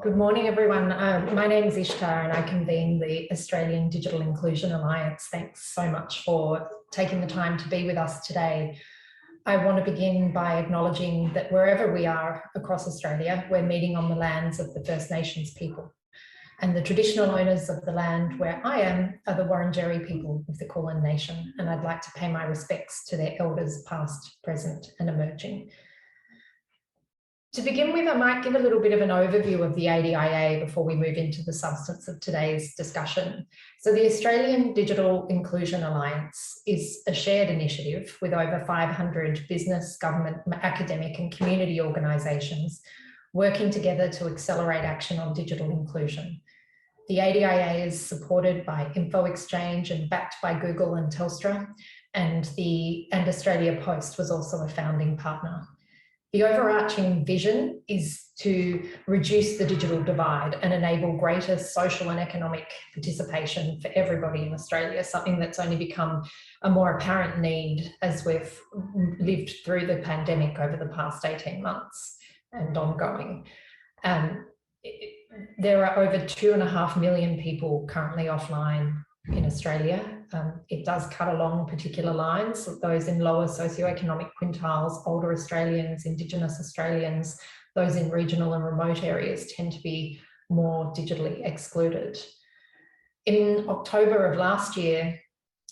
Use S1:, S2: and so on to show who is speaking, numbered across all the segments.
S1: Good morning, everyone. My name is Ishtar and I convene the Australian Digital Inclusion Alliance. Thanks so much for taking the time to be with us today. I want to begin by acknowledging that wherever we are across Australia, we're meeting on the lands of the First Nations people. And the traditional owners of the land where I am are the Wurundjeri people of the Kulin Nation. And I'd like to pay my respects to their elders past, present and emerging. To begin with, I might give a little bit of an overview of the ADIA before we move into the substance of today's discussion. So the Australian Digital Inclusion Alliance is a shared initiative with over 500 business, government, academic and community organisations working together to accelerate action on digital inclusion. The ADIA is supported by InfoXchange and backed by Google and Telstra, and Australia Post was also a founding partner. The overarching vision is to reduce the digital divide and enable greater social and economic participation for everybody in Australia, something that's only become a more apparent need as we've lived through the pandemic over the past 18 months and ongoing. There are over 2.5 million people currently offline in Australia. It does cut along particular lines, those in lower socioeconomic quintiles, older Australians, Indigenous Australians, those in regional and remote areas tend to be more digitally excluded. In October of last year,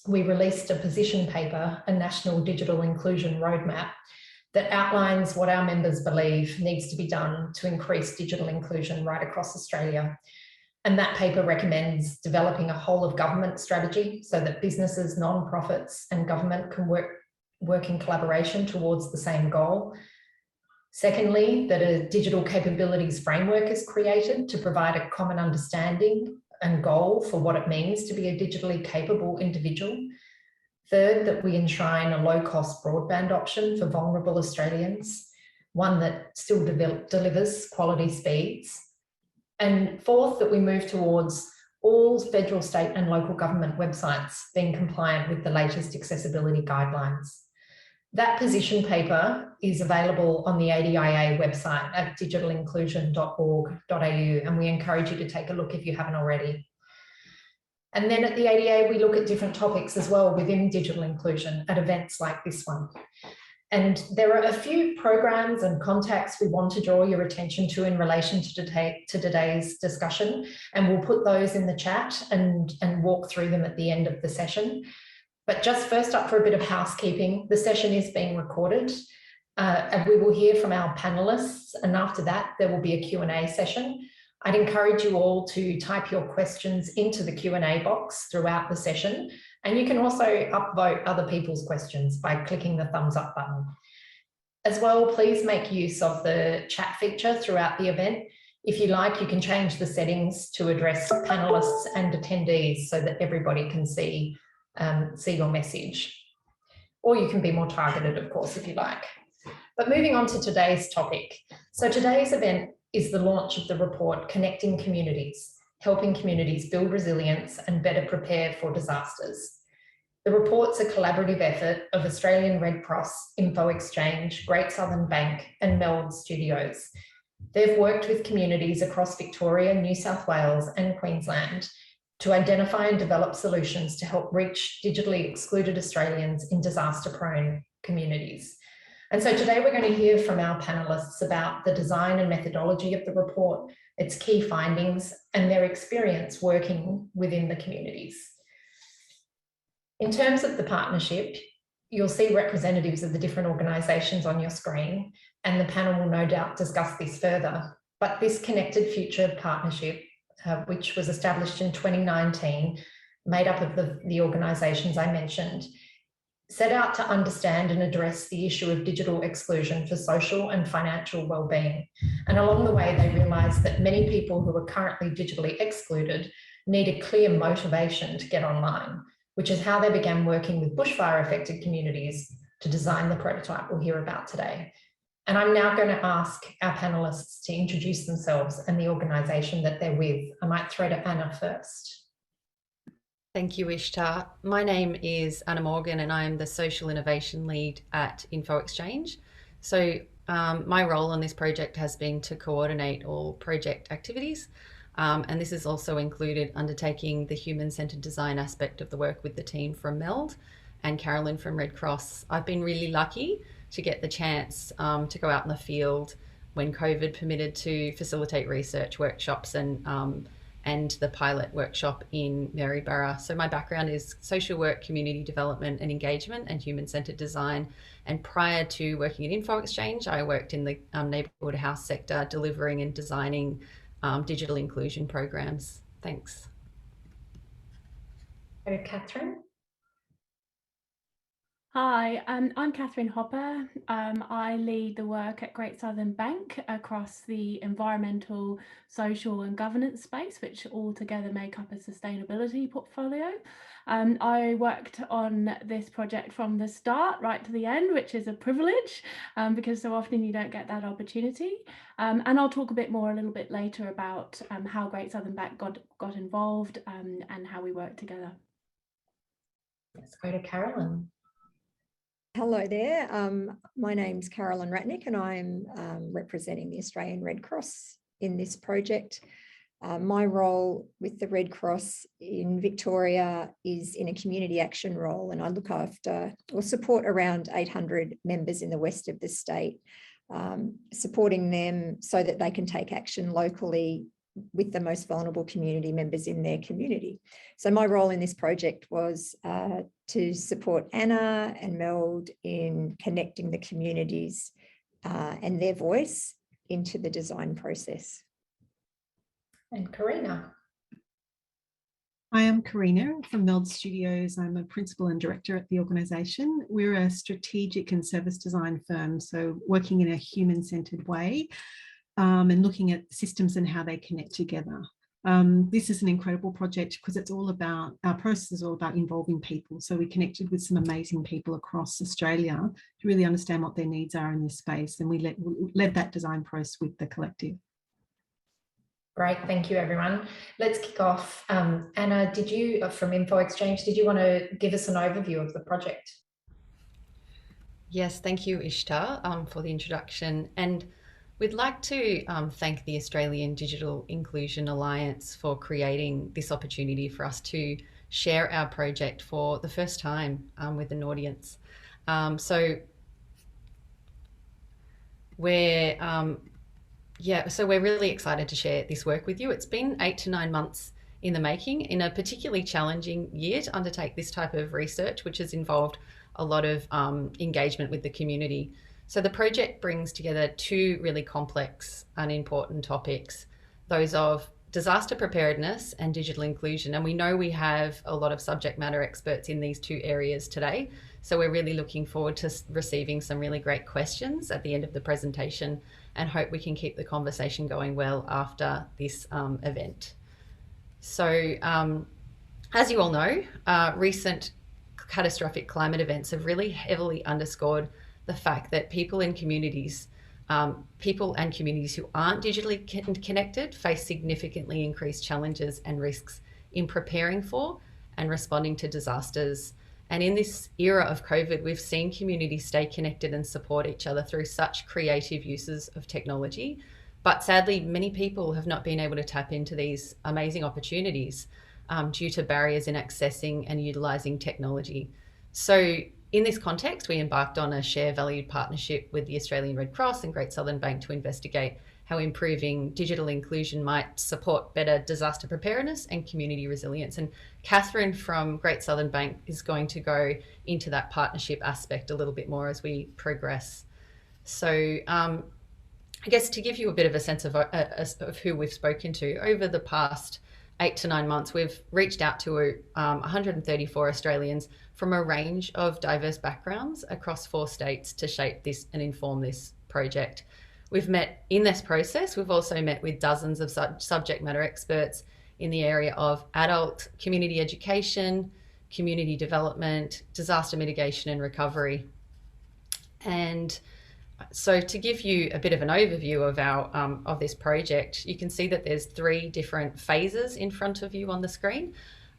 S1: we released a position paper, a National Digital Inclusion Roadmap, that outlines what our members believe needs to be done to increase digital inclusion right across Australia. And that paper recommends developing a whole of government strategy so that businesses, non-profits and government can work in collaboration towards the same goal. Secondly, that a digital capabilities framework is created to provide a common understanding and goal for what it means to be a digitally capable individual. Third, that we enshrine a low-cost broadband option for vulnerable Australians, one that still delivers quality speeds. And fourth, that we move towards all federal, state and local government websites being compliant with the latest accessibility guidelines. That position paper is available on the ADIA website at digitalinclusion.org.au, and we encourage you to take a look if you haven't already. And then at the ADIA, we look at different topics as well within digital inclusion at events like this one. And there are a few programs and contacts we want to draw your attention to in relation to today's discussion, and we'll put those in the chat and walk through them at the end of the session. But just first up, for a bit of housekeeping, the session is being recorded and we will hear from our panelists, and after that there will be a Q&A session. I'd encourage you all to type your questions into the Q&A box throughout the session. And you can also upvote other people's questions by clicking the thumbs up button. As well, please make use of the chat feature throughout the event. If you like, you can change the settings to address panelists and attendees so that everybody can see your message. Or you can be more targeted, of course, if you like. But moving on to today's topic. So today's event is the launch of the report, Connecting Communities, Helping Communities Build Resilience and Better Prepare for Disasters. The report's a collaborative effort of Australian Red Cross, InfoXchange, Great Southern Bank and Meld Studios. They've worked with communities across Victoria, New South Wales and Queensland to identify and develop solutions to help reach digitally excluded Australians in disaster-prone communities. And so today we're going to hear from our panelists about the design and methodology of the report, its key findings, and their experience working within the communities. In terms of the partnership, you'll see representatives of the different organisations on your screen, and the panel will no doubt discuss this further. But this Connected Future partnership, which was established in 2019, made up of the organisations I mentioned, set out to understand and address the issue of digital exclusion for social and financial well-being. And along the way, they realised that many people who are currently digitally excluded need a clear motivation to get online, which is how they began working with bushfire-affected communities to design the prototype we'll hear about today. And I'm now going to ask our panellists to introduce themselves and the organisation that they're with. I might throw to Anna first.
S2: Thank you, Ishtar. My name is Anna Morgan and I am the Social Innovation Lead at InfoXchange. So my role on this project has been to coordinate all project activities. And this has also included undertaking the human-centered design aspect of the work with the team from MELD and Carolyn from Red Cross. I've been really lucky to get the chance to go out in the field when COVID permitted, to facilitate research workshops and the pilot workshop in Maryborough. So my background is social work, community development and engagement, and human-centered design. And prior to working at Infoxchange, I worked in the neighbourhood house sector, delivering and designing digital inclusion programs. Thanks.
S1: Catherine.
S3: Hi, I'm Catherine Hopper. I lead the work at Great Southern Bank across the environmental, social and governance space, which all together make up a sustainability portfolio. I worked on this project from the start right to the end, which is a privilege because so often you don't get that opportunity. And I'll talk a bit more a little bit later about how Great Southern Bank got involved and how we work together.
S1: Let's go to Carolyn.
S4: Hello there. My name's Carolyn Ratnick and I'm representing the Australian Red Cross in this project. My role with the Red Cross in Victoria is in a community action role, and I look after or support around 800 members in the west of the state, supporting them so that they can take action locally with the most vulnerable community members in their community. So my role in this project was to support Anna and Meld in connecting the communities and their voice into the design process.
S1: And Karina.
S5: I am Karina from Meld Studios. I'm a principal and director at the organisation. We're a strategic and service design firm, so working in a human-centred way and looking at systems and how they connect together. This is an incredible project because it's all about, our process is all about involving people. So we connected with some amazing people across Australia to really understand what their needs are in this space, and we led that design process with the collective.
S1: Great, thank you everyone. Let's kick off. Anna, did you, from Infoxchange, did you want to give us an overview of the project?
S2: Yes, thank you, Ishtar, for the introduction. And we'd like to thank the Australian Digital Inclusion Alliance for creating this opportunity for us to share our project for the first time with an audience. So we're really excited to share this work with you. It's been 8 to 9 months in the making, in a particularly challenging year to undertake this type of research, which has involved a lot of engagement with the community. So the project brings together two really complex and important topics, those of disaster preparedness and digital inclusion. And we know we have a lot of subject matter experts in these two areas today. So we're really looking forward to receiving some really great questions at the end of the presentation, and hope we can keep the conversation going well after this event. So as you all know, recent catastrophic climate events have really heavily underscored the fact that people and communities who aren't digitally connected face significantly increased challenges and risks in preparing for and responding to disasters. And in this era of COVID, we've seen communities stay connected and support each other through such creative uses of technology. But sadly, many people have not been able to tap into these amazing opportunities due to barriers in accessing and utilising technology. So in this context, we embarked on a shared valued partnership with the Australian Red Cross and Great Southern Bank to investigate how improving digital inclusion might support better disaster preparedness and community resilience. And Catherine from Great Southern Bank is going to go into that partnership aspect a little bit more as we progress. So I guess to give you a bit of a sense of who we've spoken to, over the past 8 to 9 months, we've reached out to 134 Australians from a range of diverse backgrounds across 4 states to shape this and inform this project. We've met in this process, we've also met with dozens of subject matter experts in the area of adult community education, community development, disaster mitigation and recovery. And so to give you a bit of an overview of our of this project, you can see that there's 3 different phases in front of you on the screen.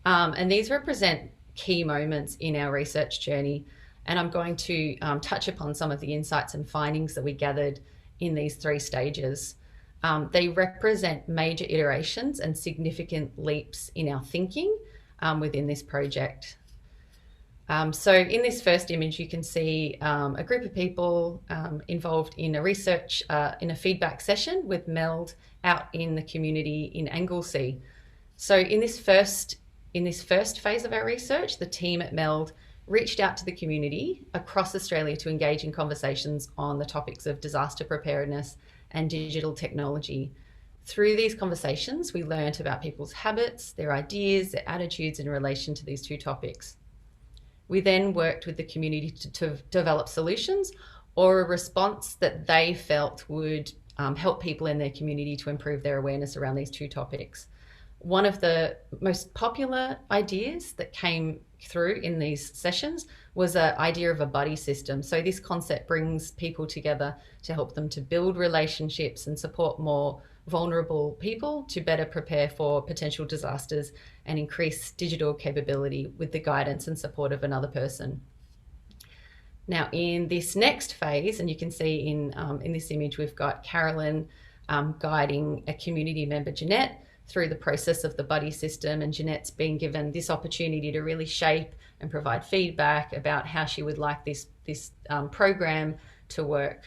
S2: And these represent key moments in our research journey. And I'm going to touch upon some of the insights and findings that we gathered in these 3 stages. They represent major iterations and significant leaps in our thinking within this project. So in this first image, you can see a group of people involved in a research, in a feedback session with MELD out in the community in Anglesea. So in this first phase of our research, the team at MELD reached out to the community across Australia to engage in conversations on the topics of disaster preparedness and digital technology. Through these conversations, we learned about people's habits, their ideas, their attitudes in relation to these 2 topics. We then worked with the community to develop solutions or a response that they felt would help people in their community to improve their awareness around these 2 topics. One of the most popular ideas that came through in these sessions was the idea of a buddy system. So this concept brings people together to help them to build relationships and support more vulnerable people to better prepare for potential disasters and increase digital capability with the guidance and support of another person. Now in this next phase, and you can see in this image, we've got Carolyn guiding a community member, Jeanette, through the process of the buddy system, and Jeanette's been given this opportunity to really shape and provide feedback about how she would like this program to work.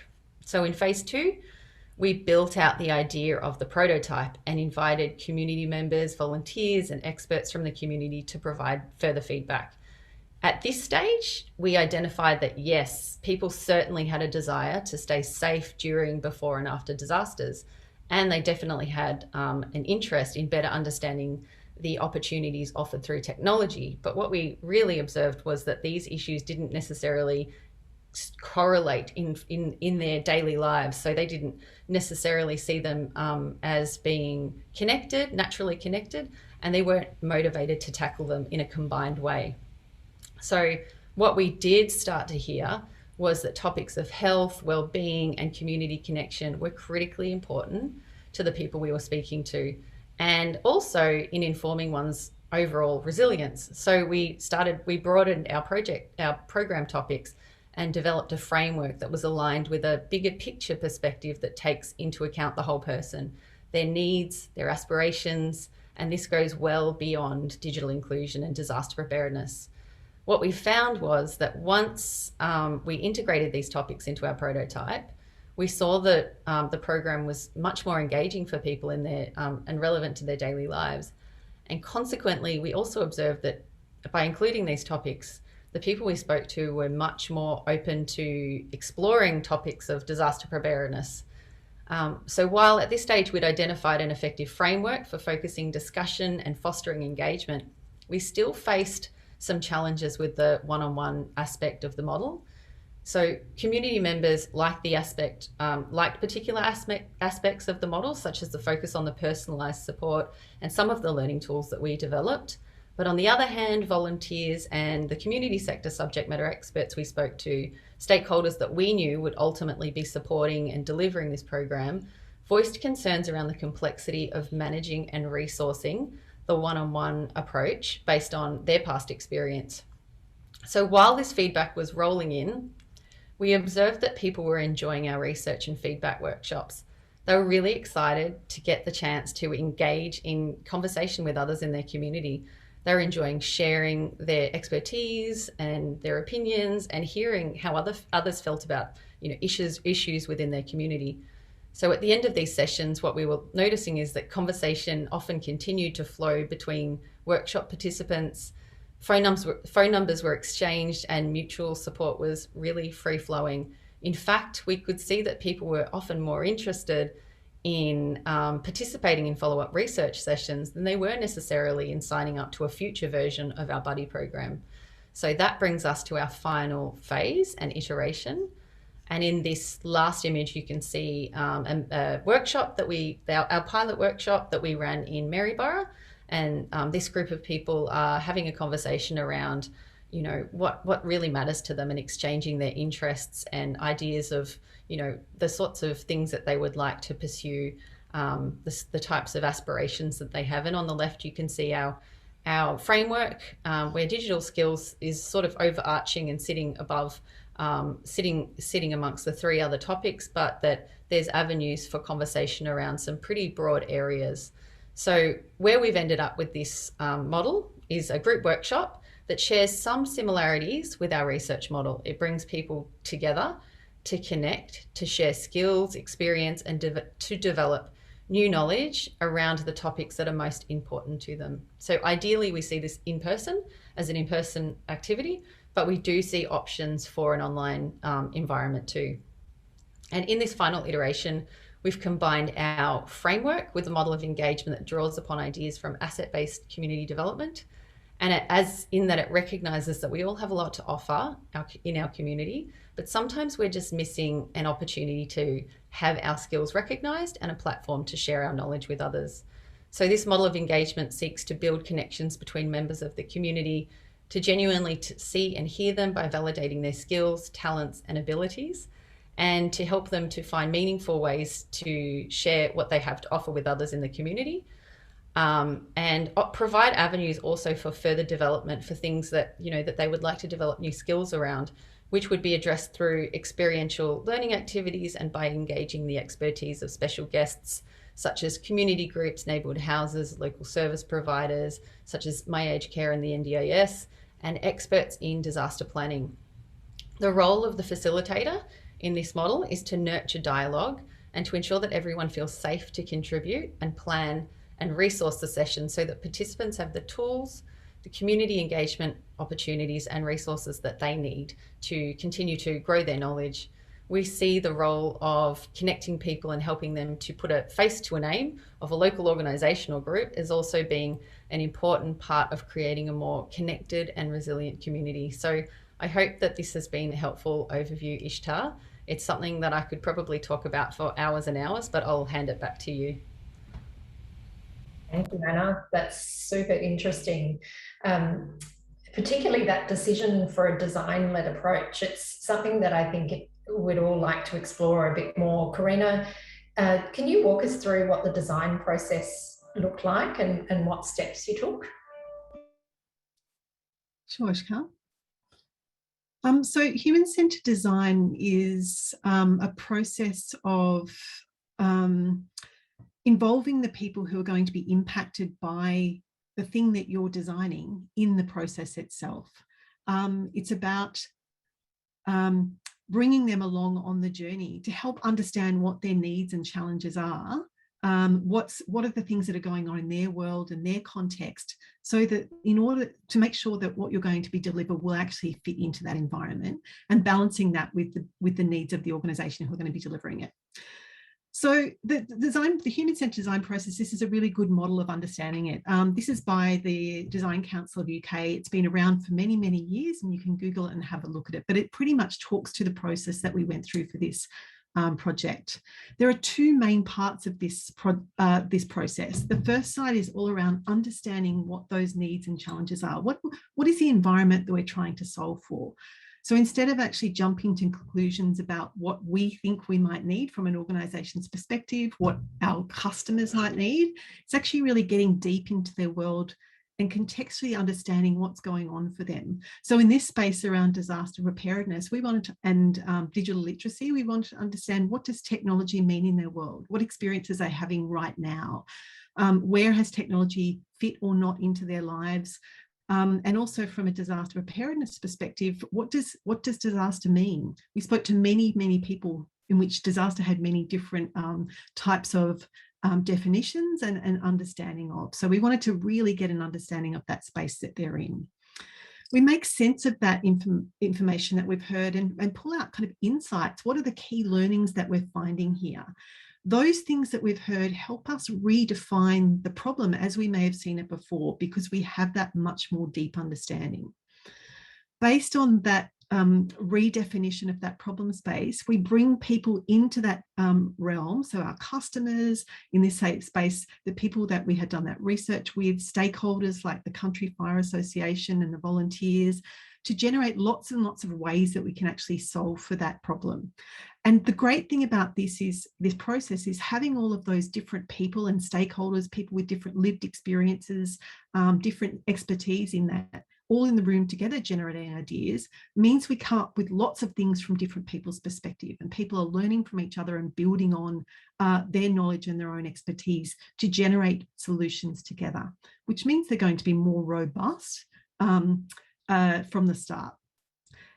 S2: So in phase 2, we built out the idea of the prototype and invited community members, volunteers, and experts from the community to provide further feedback. At this stage, we identified that yes, people certainly had a desire to stay safe during, before, and after disasters. And they definitely had an interest in better understanding the opportunities offered through technology. But what we really observed was that these issues didn't necessarily correlate in their daily lives. So they didn't necessarily see them as being connected, naturally connected, and they weren't motivated to tackle them in a combined way. So what we did start to hear was that topics of health, well-being, and community connection were critically important to the people we were speaking to, and also in informing one's overall resilience. So we broadened our program topics and developed a framework that was aligned with a bigger picture perspective that takes into account the whole person, their needs, their aspirations, and this goes well beyond digital inclusion and disaster preparedness. What we found was that once we integrated these topics into our prototype, we saw that the program was much more engaging for people in their and relevant to their daily lives. And consequently, we also observed that by including these topics, the people we spoke to were much more open to exploring topics of disaster preparedness. So while at this stage we'd identified an effective framework for focusing discussion and fostering engagement, we still faced some challenges with the one-on-one aspect of the model. So community members liked particular aspects of the model, such as the focus on the personalised support and some of the learning tools that we developed. But on the other hand, volunteers and the community sector subject matter experts we spoke to, stakeholders that we knew would ultimately be supporting and delivering this program, voiced concerns around the complexity of managing and resourcing the one-on-one approach based on their past experience. So while this feedback was rolling in, we observed that people were enjoying our research and feedback workshops. They were really excited to get the chance to engage in conversation with others in their community. They were enjoying sharing their expertise and their opinions and hearing how others felt about issues within their community. So at the end of these sessions, what we were noticing is that conversation often continued to flow between workshop participants. Phone numbers were exchanged and mutual support was really free-flowing. In fact, we could see that people were often more interested in participating in follow-up research sessions than they were necessarily in signing up to a future version of our buddy program. So that brings us to our final phase and iteration. And in this last image, you can see a workshop our pilot workshop that we ran in Maryborough. And this group of people are having a conversation around, what really matters to them and exchanging their interests and ideas of, the sorts of things that they would like to pursue, the types of aspirations that they have. And on the left, you can see our our framework, where digital skills is sort of overarching and sitting above, sitting amongst the three other topics, but that there's avenues for conversation around some pretty broad areas. So where we've ended up with this model is a group workshop that shares some similarities with our research model. It brings people together to connect, to share skills, experience, and to develop new knowledge around the topics that are most important to them. So ideally we see this in person as an in-person activity, but we do see options for an online environment too. And in this final iteration, we've combined our framework with a model of engagement that draws upon ideas from asset-based community development. And it recognises that we all have a lot to offer in our community, but sometimes we're just missing an opportunity to have our skills recognised and a platform to share our knowledge with others. So this model of engagement seeks to build connections between members of the community, to genuinely see and hear them by validating their skills, talents and abilities, and to help them to find meaningful ways to share what they have to offer with others in the community. And provide avenues also for further development for things that, that they would like to develop new skills around, which would be addressed through experiential learning activities and by engaging the expertise of special guests, such as community groups, neighbourhood houses, local service providers, such as My Aged Care and the NDIS, and experts in disaster planning. The role of the facilitator in this model is to nurture dialogue and to ensure that everyone feels safe to contribute and plan and resource the session so that participants have the tools, the community engagement opportunities and resources that they need to continue to grow their knowledge. We see the role of connecting people and helping them to put a face to a name of a local organisation or group as also being an important part of creating a more connected and resilient community. So I hope that this has been a helpful overview, Ishtar. It's something that I could probably talk about for hours and hours, but I'll hand it back to you.
S1: Thank you, Anna. That's super interesting. Particularly that decision for a design-led approach. It's something that I think we'd all like to explore a bit more. Karina, can you walk us through what the design process looked like and what steps you took?
S5: Sure, Ishkar. So human-centred design is a process of involving the people who are going to be impacted by the thing that you're designing in the process itself. It's about bringing them along on the journey to help understand what their needs and challenges are, what are the things that are going on in their world and their context, so that in order to make sure that what you're going to be delivered will actually fit into that environment, and balancing that with the needs of the organisation who are going to be delivering it. So the human-centred design process, this is a really good model of understanding it. This is by the Design Council of UK. It's been around for many, many years, and you can Google it and have a look at it, but it pretty much talks to the process that we went through for this project. There are two main parts of this process. The first side is all around understanding what those needs and challenges are. What is the environment that we're trying to solve for? So instead of actually jumping to conclusions about what we think we might need from an organisation's perspective, what our customers might need, it's actually really getting deep into their world and contextually understanding what's going on for them. So in this space around disaster preparedness, we wanted to, and digital literacy, we wanted to understand, what does technology mean in their world? What experiences are they having right now? Where has technology fit or not into their lives? And also from a disaster preparedness perspective, what does disaster mean? We spoke to many, many people in which disaster had many different types of definitions and understanding of. So we wanted to really get an understanding of that space that they're in. We make sense of that information that we've heard and pull out kind of insights. What are the key learnings that we're finding here? Those things that we've heard help us redefine the problem as we may have seen it before, because we have that much more deep understanding. Based on that redefinition of that problem space, we bring people into that realm. So our customers in this space, the people that we had done that research with, stakeholders like the Country Fire Association and the volunteers, to generate lots and lots of ways that we can actually solve for that problem. And the great thing about this process is having all of those different people and stakeholders, people with different lived experiences, different expertise in that, all in the room together generating ideas, means we come up with lots of things from different people's perspective, and people are learning from each other and building on their knowledge and their own expertise to generate solutions together, which means they're going to be more robust from the start.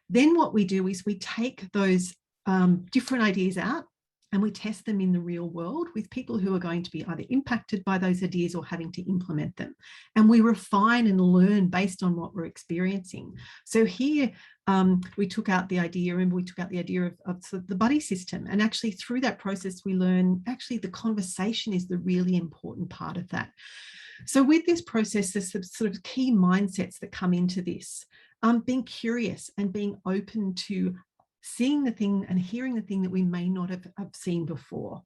S5: Then what we do is we take those different ideas out and we test them in the real world with people who are going to be either impacted by those ideas or having to implement them. And we refine and learn based on what we're experiencing. So here we took out the idea, remember we took out the idea of the buddy system. And actually through that process, we learn actually the conversation is the really important part of that. So with this process, there's some sort of key mindsets that come into this. Being curious and being open to seeing the thing and hearing the thing that we may not have seen before.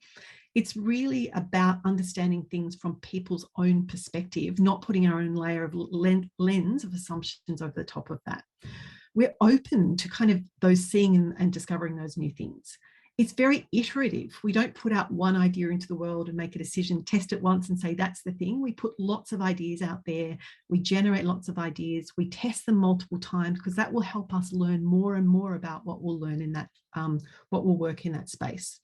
S5: It's really about understanding things from people's own perspective, not putting our own layer of lens of assumptions over the top of that. We're open to kind of those seeing and discovering those new things. It's very iterative. We don't put out one idea into the world and make a decision, test it once and say that's the thing. We put lots of ideas out there. We generate lots of ideas. We test them multiple times because that will help us learn more and more about what we'll learn in that, what will work in that space.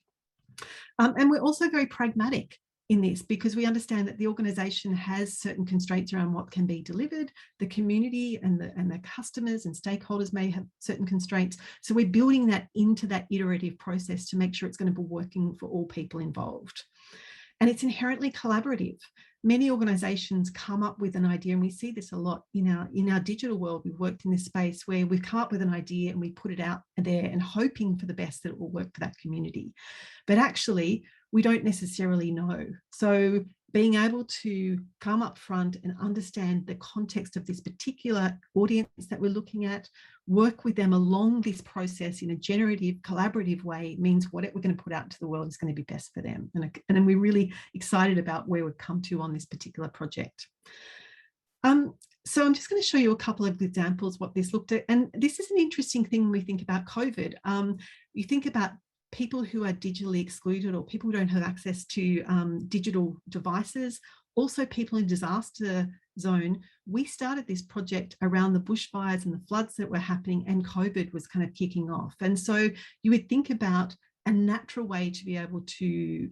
S5: And we're also very pragmatic in this because we understand that the organisation has certain constraints around what can be delivered. The community and the customers and stakeholders may have certain constraints. So we're building that into that iterative process to make sure it's going to be working for all people involved. And it's inherently collaborative. Many organisations come up with an idea, and we see this a lot in our digital world. We've worked in this space where we've come up with an idea and we put it out there and hoping for the best that it will work for that community. But actually, we don't necessarily know. So being able to come up front and understand the context of this particular audience that we're looking at, work with them along this process in a generative, collaborative way means what we're going to put out into the world is going to be best for them. And then we're really excited about where we've come to on this particular project. So I'm just going to show you a couple of examples what this looked at. And this is an interesting thing when we think about COVID. You think about people who are digitally excluded or people who don't have access to digital devices, also people in disaster zone. We started this project around the bushfires and the floods that were happening, and COVID was kind of kicking off. And so you would think about a natural way to be able to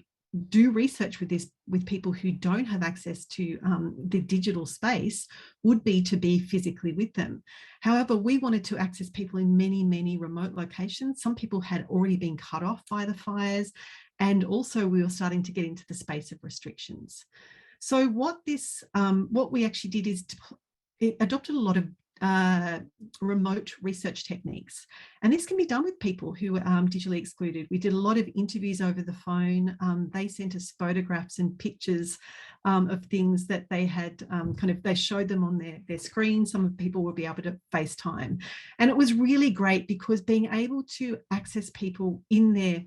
S5: do research with this with people who don't have access to the digital space would be to be physically with them. However, we wanted to access people in many, many remote locations. Some people had already been cut off by the fires, and also we were starting to get into the space of restrictions. So what we actually did is it adopted a lot of remote research techniques, and this can be done with people who are digitally excluded. We did a lot of interviews over the phone. They sent us photographs and pictures of things that they had they showed them on their screen. Some people would be able to FaceTime, and it was really great because being able to access people in there,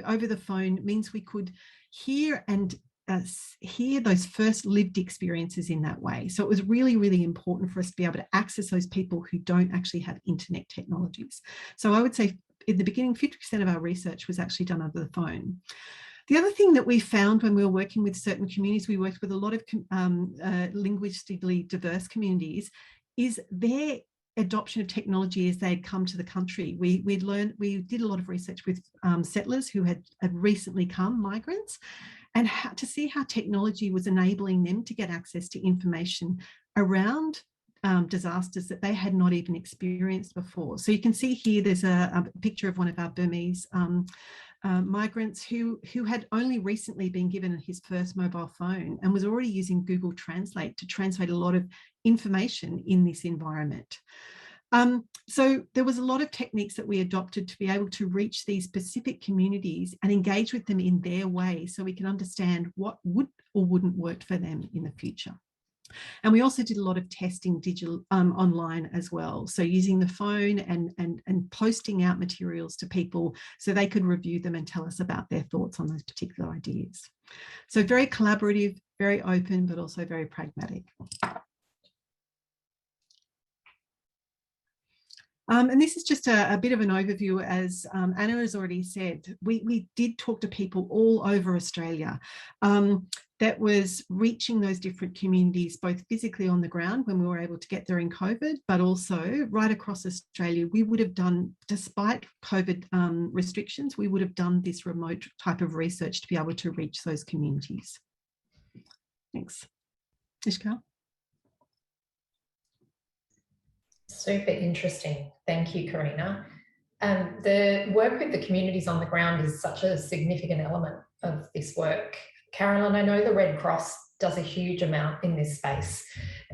S5: over the phone means we could hear those first lived experiences in that way. So it was really, really important for us to be able to access those people who don't actually have internet technologies. So I would say in the beginning, 50% of our research was actually done over the phone. The other thing that we found when we were working with certain communities, we worked with a lot of linguistically diverse communities, is their adoption of technology as they'd come to the country. We did a lot of research with settlers who had recently come, migrants, and to see how technology was enabling them to get access to information around disasters that they had not even experienced before. So you can see here there's a picture of one of our Burmese migrants who had only recently been given his first mobile phone and was already using Google Translate to translate a lot of information in this environment. So there was a lot of techniques that we adopted to be able to reach these specific communities and engage with them in their way so we can understand what would or wouldn't work for them in the future. And we also did a lot of testing digital online as well. So using the phone and posting out materials to people so they could review them and tell us about their thoughts on those particular ideas. So very collaborative, very open, but also very pragmatic. And this is just a bit of an overview. As Anna has already said, we did talk to people all over Australia. That was reaching those different communities, both physically on the ground when we were able to get there in COVID, but also right across Australia. We would have done, despite COVID restrictions, we would have done this remote type of research to be able to reach those communities. Thanks. Ishtar?
S1: Super interesting. Thank you, Karina. The work with the communities on the ground is such a significant element of this work. Carolyn, I know the Red Cross does a huge amount in this space.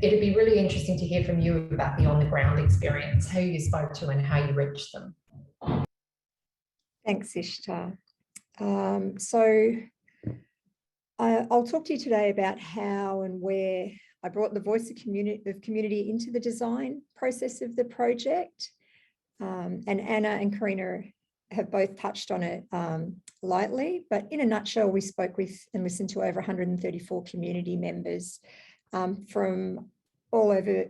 S1: It'd be really interesting to hear from you about the on-the-ground experience, how you spoke to and how you reached them.
S4: Thanks, Ishtar. I'll talk to you today about how and where I brought the voice of community into the design process of the project. And Anna and Karina have both touched on it lightly, but in a nutshell, we spoke with and listened to over 134 community members from all over,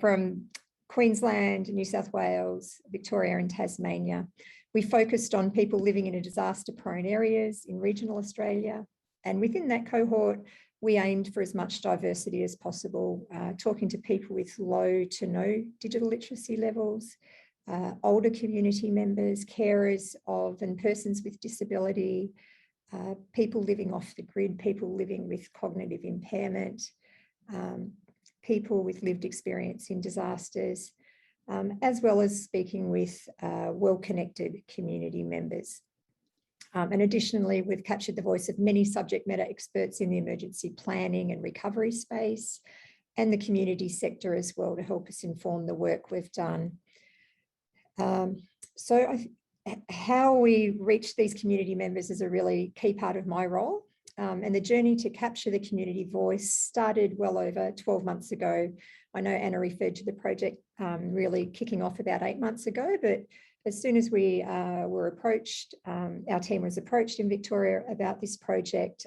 S4: from Queensland, New South Wales, Victoria and Tasmania. We focused on people living in disaster-prone areas in regional Australia. And within that cohort, we aimed for as much diversity as possible, talking to people with low to no digital literacy levels, older community members, carers of and persons with disability, people living off the grid, people living with cognitive impairment, people with lived experience in disasters, as well as speaking with well-connected community members. And additionally, we've captured the voice of many subject matter experts in the emergency planning and recovery space and the community sector as well to help us inform the work we've done. How we reach these community members is a really key part of my role. And the journey to capture the community voice started well over 12 months ago. I know Anna referred to the project really kicking off about 8 months ago, but as soon as we were approached, our team was approached in Victoria about this project,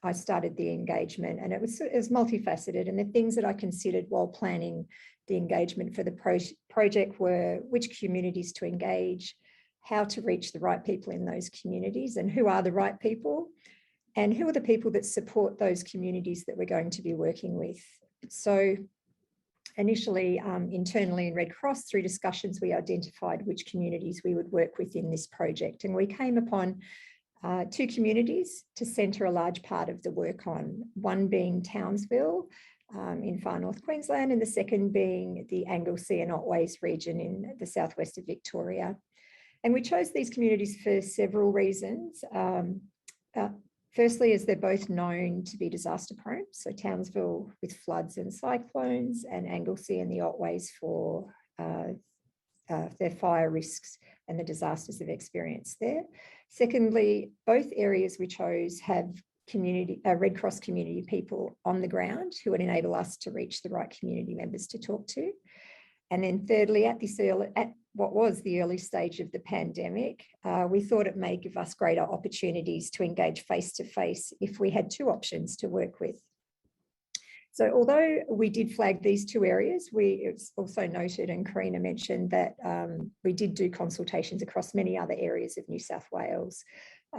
S4: I started the engagement, and it was multifaceted. And the things that I considered while planning the engagement for the project were which communities to engage, how to reach the right people in those communities, and who are the right people, and who are the people that support those communities that we're going to be working with. So initially, internally in Red Cross, through discussions, we identified which communities we would work with in this project. And we came upon 2 communities to centre a large part of the work on, one being Townsville in far north Queensland, and the second being the Anglesea and Otways region in the southwest of Victoria. And we chose these communities for several reasons. Firstly, as they're both known to be disaster prone, so Townsville with floods and cyclones, and Anglesea and the Otways for their fire risks and the disasters they've experienced there. Secondly, both areas we chose have Red Cross community people on the ground who would enable us to reach the right community members to talk to. And then thirdly, at what was the early stage of the pandemic, we thought it may give us greater opportunities to engage face-to-face if we had 2 options to work with. So although we did flag these 2 areas, it's also noted, and Karina mentioned, that we did do consultations across many other areas of New South Wales,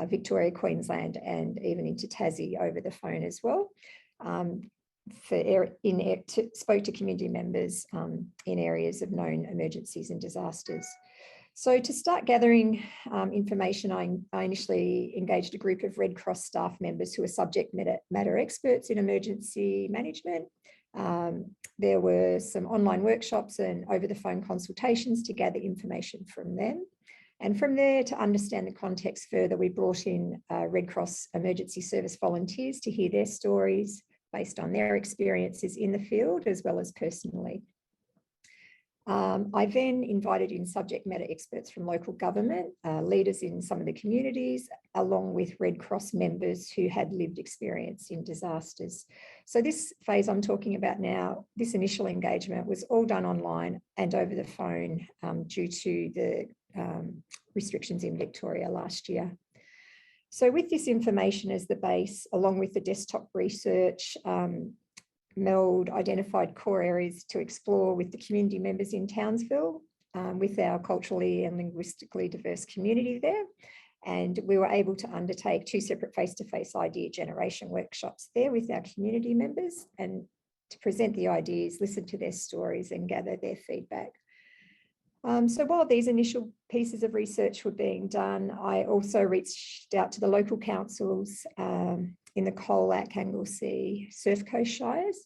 S4: Victoria, Queensland, and even into Tassie over the phone as well. Spoke to community members in areas of known emergencies and disasters. So to start gathering information, I initially engaged a group of Red Cross staff members who are subject matter experts in emergency management. There were some online workshops and over the phone consultations to gather information from them. And from there, to understand the context further, we brought in Red Cross emergency service volunteers to hear their stories based on their experiences in the field as well as personally. I then invited in subject matter experts from local government, leaders in some of the communities, along with Red Cross members who had lived experience in disasters. So this phase I'm talking about now, this initial engagement was all done online and over the phone due to the restrictions in Victoria last year. So with this information as the base, along with the desktop research, MELD identified core areas to explore with the community members in Townsville with our culturally and linguistically diverse community there. And we were able to undertake 2 separate face-to-face idea generation workshops there with our community members, and to present the ideas, listen to their stories and gather their feedback. So while these initial pieces of research were being done, I also reached out to the local councils in the Colac, Anglesea, Surf Coast Shires,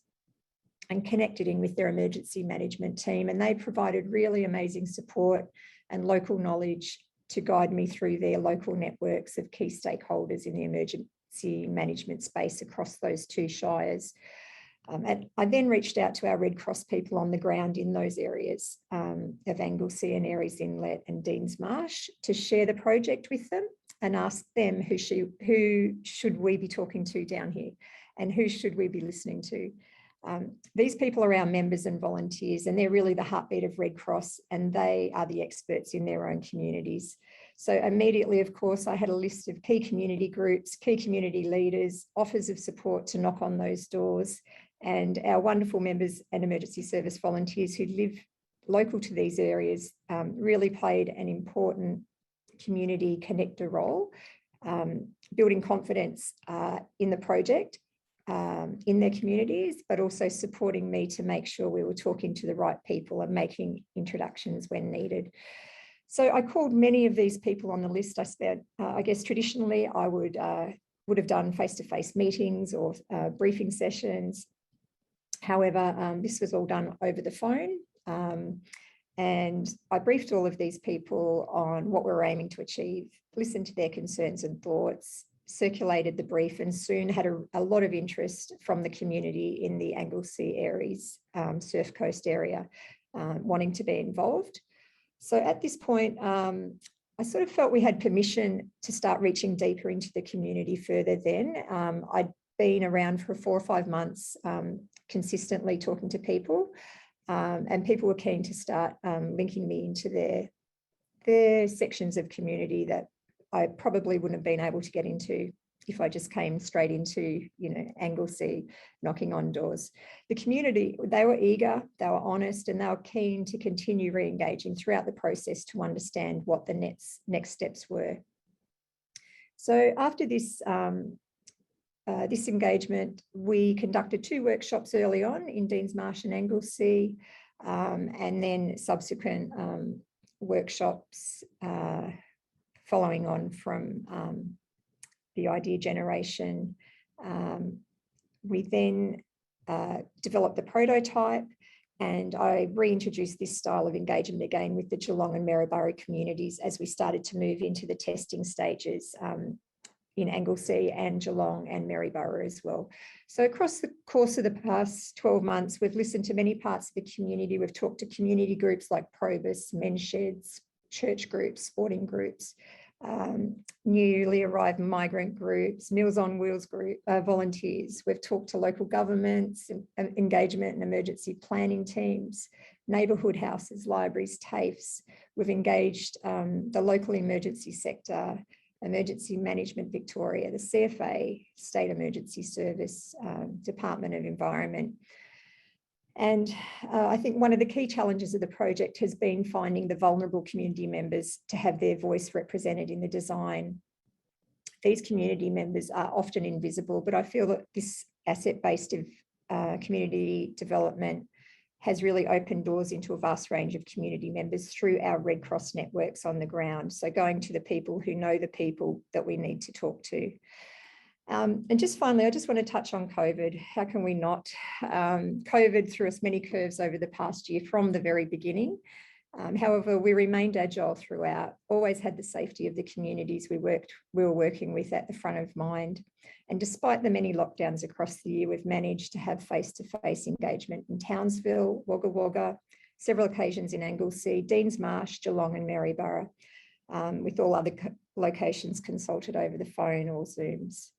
S4: and connected in with their emergency management team. And they provided really amazing support and local knowledge to guide me through their local networks of key stakeholders in the emergency management space across those 2 shires. And I then reached out to our Red Cross people on the ground in those areas of Anglesea and Aireys Inlet and Deans Marsh to share the project with them and ask them who should we be talking to down here and who should we be listening to. These people are our members and volunteers, and they're really the heartbeat of Red Cross, and they are the experts in their own communities. So immediately, of course, I had a list of key community groups, key community leaders, offers of support to knock on those doors, and our wonderful members and emergency service volunteers who live local to these areas really played an important community connector role, building confidence in the project, in their communities, but also supporting me to make sure we were talking to the right people and making introductions when needed. So I called many of these people on the list. I guess traditionally I would have done face-to-face meetings or briefing sessions. However, this was all done over the phone. And I briefed all of these people on what we were aiming to achieve, listened to their concerns and thoughts, circulated the brief, and soon had a lot of interest from the community in the Anglesea Aireys Surf Coast area wanting to be involved. So at this point, I sort of felt we had permission to start reaching deeper into the community further then. I'd been around for 4 or 5 months consistently talking to people, and people were keen to start linking me into their sections of community that I probably wouldn't have been able to get into if I just came straight into, Anglesea, knocking on doors. The community, they were eager, they were honest, and they were keen to continue re-engaging throughout the process to understand what the next steps were. So after this, this engagement, we conducted 2 workshops early on in Deans Marsh and Anglesea, and then subsequent workshops following on from the idea generation. We then developed the prototype, and I reintroduced this style of engagement again with the Geelong and Maryborough communities as we started to move into the testing stages in Anglesea and Geelong and Maryborough as well. So across the course of the past 12 months, we've listened to many parts of the community. We've talked to community groups like Probus, men's sheds, church groups, sporting groups, newly arrived migrant groups, Meals on Wheels group volunteers. We've talked to local governments, engagement and emergency planning teams, neighbourhood houses, libraries, TAFEs. We've engaged the local emergency sector, Emergency Management Victoria, the CFA, State Emergency Service, Department of Environment. And I think one of the key challenges of the project has been finding the vulnerable community members to have their voice represented in the design. These community members are often invisible, but I feel that this asset-based community development has really opened doors into a vast range of community members through our Red Cross networks on the ground. So going to the people who know the people that we need to talk to. And just finally, I just want to touch on COVID. How can we not? COVID threw us many curves over the past year from the very beginning. However, we remained agile throughout, always had the safety of the communities we were working with at the front of mind. And despite the many lockdowns across the year, we've managed to have face-to-face engagement in Townsville, Wagga Wagga, several occasions in Anglesea, Deans Marsh, Geelong and Maryborough, with all other locations consulted over the phone or Zooms.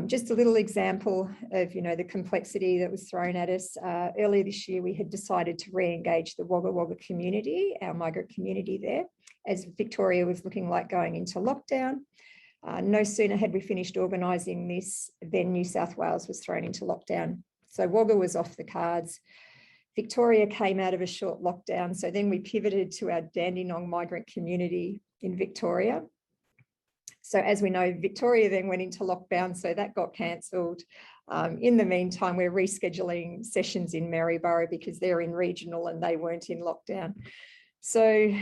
S4: Just a little example of, the complexity that was thrown at us. Earlier this year, we had decided to re-engage the Wagga Wagga community, our migrant community there, as Victoria was looking like going into lockdown. No sooner had we finished organising this than New South Wales was thrown into lockdown. So Wagga was off the cards. Victoria came out of a short lockdown, so then we pivoted to our Dandenong migrant community in Victoria. So as we know, Victoria then went into lockdown, so that got cancelled. In the meantime, we're rescheduling sessions in Maryborough because they're in regional and they weren't in lockdown. So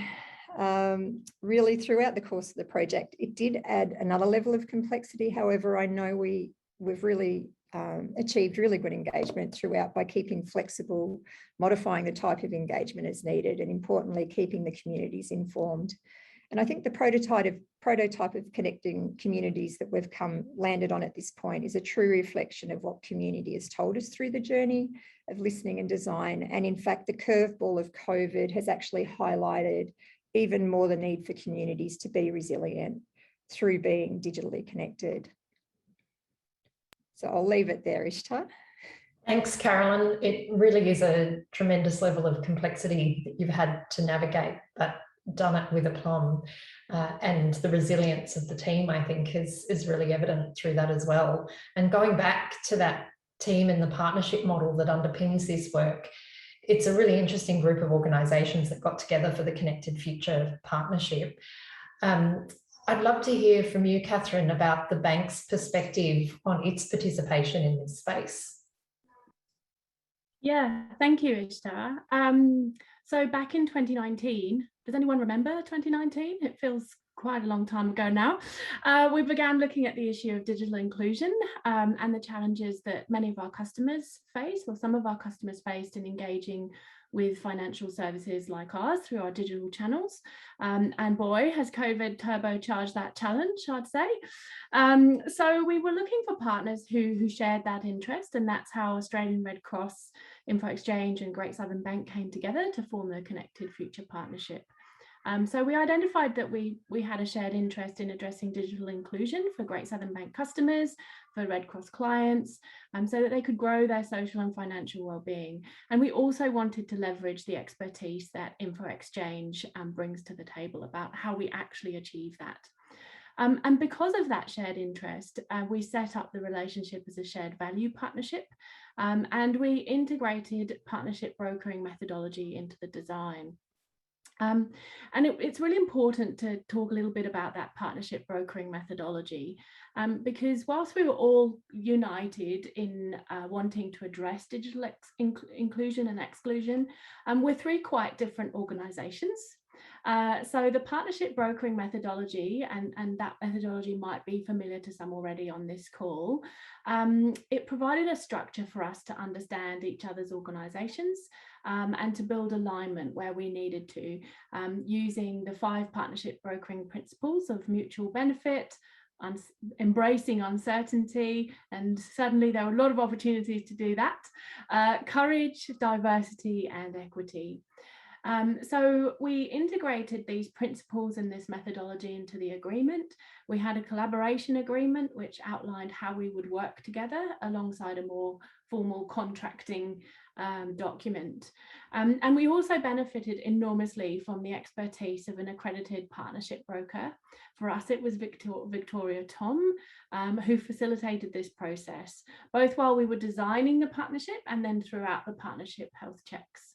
S4: really throughout the course of the project, it did add another level of complexity. However, I know we've really achieved really good engagement throughout by keeping flexible, modifying the type of engagement as needed, and importantly, keeping the communities informed. And I think the prototype of connecting communities that we've landed on at this point is a true reflection of what community has told us through the journey of listening and design. And in fact, the curveball of COVID has actually highlighted even more the need for communities to be resilient through being digitally connected. So I'll leave it there, Ishtar.
S1: Thanks, Carolyn. It really is a tremendous level of complexity that you've had to navigate, but done it with aplomb. And the resilience of the team, I think, is really evident through that as well. And going back to that team and the partnership model that underpins this work, it's a really interesting group of organisations that got together for the Connected Future Partnership. I'd love to hear from you, Catherine, about the bank's perspective on its participation in this space.
S3: Yeah, thank you, Ishtar. So back in 2019, does anyone remember 2019? It feels quite a long time ago now. We began looking at the issue of digital inclusion and the challenges that many of our customers face, or some of our customers faced, in engaging with financial services like ours through our digital channels. And boy, has COVID turbocharged that challenge, I'd say. So we were looking for partners who shared that interest, and that's how Australian Red Cross, Infoxchange and Great Southern Bank came together to form the Connected Future Partnership. So we identified that we had a shared interest in addressing digital inclusion for Great Southern Bank customers, for Red Cross clients, so that they could grow their social and financial well-being. And we also wanted to leverage the expertise that Infoxchange brings to the table about how we actually achieve that. And because of that shared interest, we set up the relationship as a shared value partnership, and we integrated partnership brokering methodology into the design. And it's really important to talk a little bit about that partnership brokering methodology, because whilst we were all united in wanting to address digital inclusion and exclusion, we're three quite different organisations. So the partnership brokering methodology, and that methodology might be familiar to some already on this call, it provided a structure for us to understand each other's organisations and to build alignment where we needed to, using the 5 partnership brokering principles of mutual benefit, embracing uncertainty, and suddenly there were a lot of opportunities to do that, courage, diversity and equity. So we integrated these principles and this methodology into the agreement. We had a collaboration agreement which outlined how we would work together alongside a more formal contracting document. And we also benefited enormously from the expertise of an accredited partnership broker. For us, it was Victoria Tom, who facilitated this process, both while we were designing the partnership and then throughout the partnership health checks.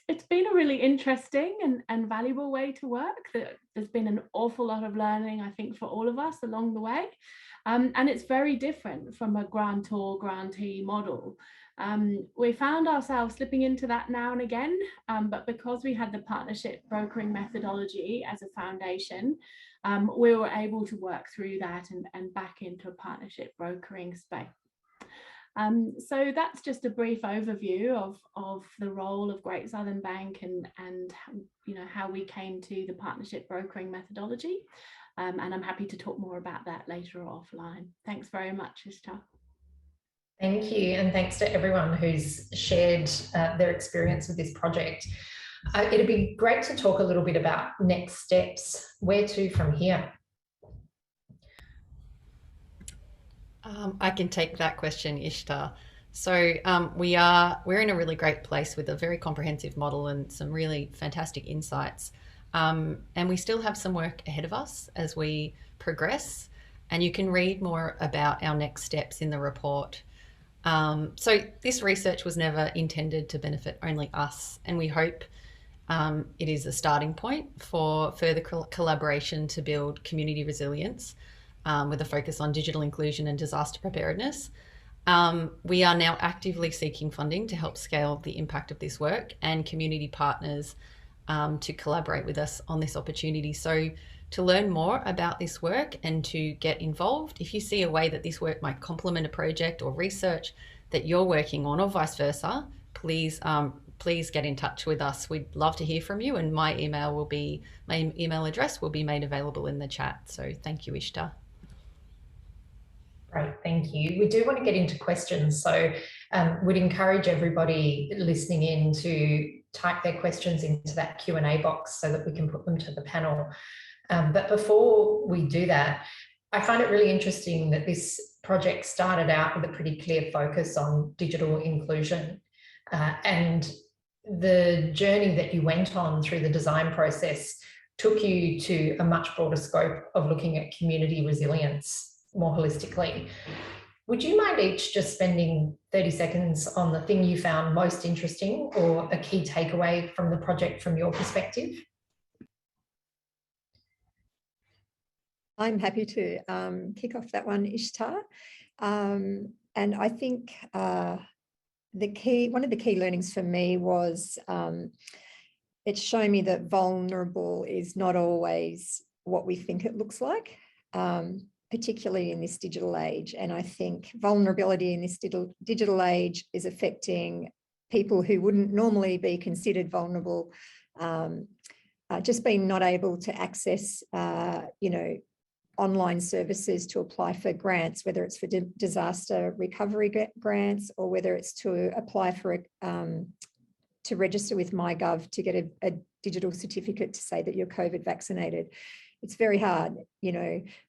S3: It's been a really interesting and valuable way to work. There's been an awful lot of learning, I think, for all of us along the way. And it's very different from a grantor-grantee model. We found ourselves slipping into that now and again, but because we had the partnership brokering methodology as a foundation, we were able to work through that and back into a partnership brokering space. So that's just a brief overview of the role of Great Southern Bank and how we came to the partnership brokering methodology. And I'm happy to talk more about that later offline. Thanks very much, Ishtar.
S1: Thank you, and thanks to everyone who's shared their experience with this project. It'd be great to talk a little bit about next steps. Where to from here?
S2: I can take that question, Ishtar. So we're in a really great place with a very comprehensive model and some really fantastic insights. And we still have some work ahead of us as we progress. And you can read more about our next steps in the report. So this research was never intended to benefit only us, and we hope it is a starting point for further collaboration to build community resilience with a focus on digital inclusion and disaster preparedness. We are now actively seeking funding to help scale the impact of this work and community partners to collaborate with us on this opportunity. So to learn more about this work and to get involved, if you see a way that this work might complement a project or research that you're working on, or vice versa, please get in touch with us. We'd love to hear from you, and my email address will be made available in the chat. So thank you, Ishtar.
S1: Great, thank you. We do want to get into questions, so we'd encourage everybody listening in to type their questions into that Q&A box so that we can put them to the panel. But before we do that, I find it really interesting that this project started out with a pretty clear focus on digital inclusion, and the journey that you went on through the design process took you to a much broader scope of looking at community resilience more holistically. Would you mind each just spending 30 seconds on the thing you found most interesting or a key takeaway from the project from your perspective?
S4: I'm happy to kick off that one, Ishtar. And I think one of the key learnings for me was it's shown me that vulnerable is not always what we think it looks like, particularly in this digital age. And I think vulnerability in this digital age is affecting people who wouldn't normally be considered vulnerable, just being not able to access, online services to apply for grants, whether it's for disaster recovery grants or whether it's to apply for to register with MyGov to get a digital certificate to say that you're COVID vaccinated. It's very hard,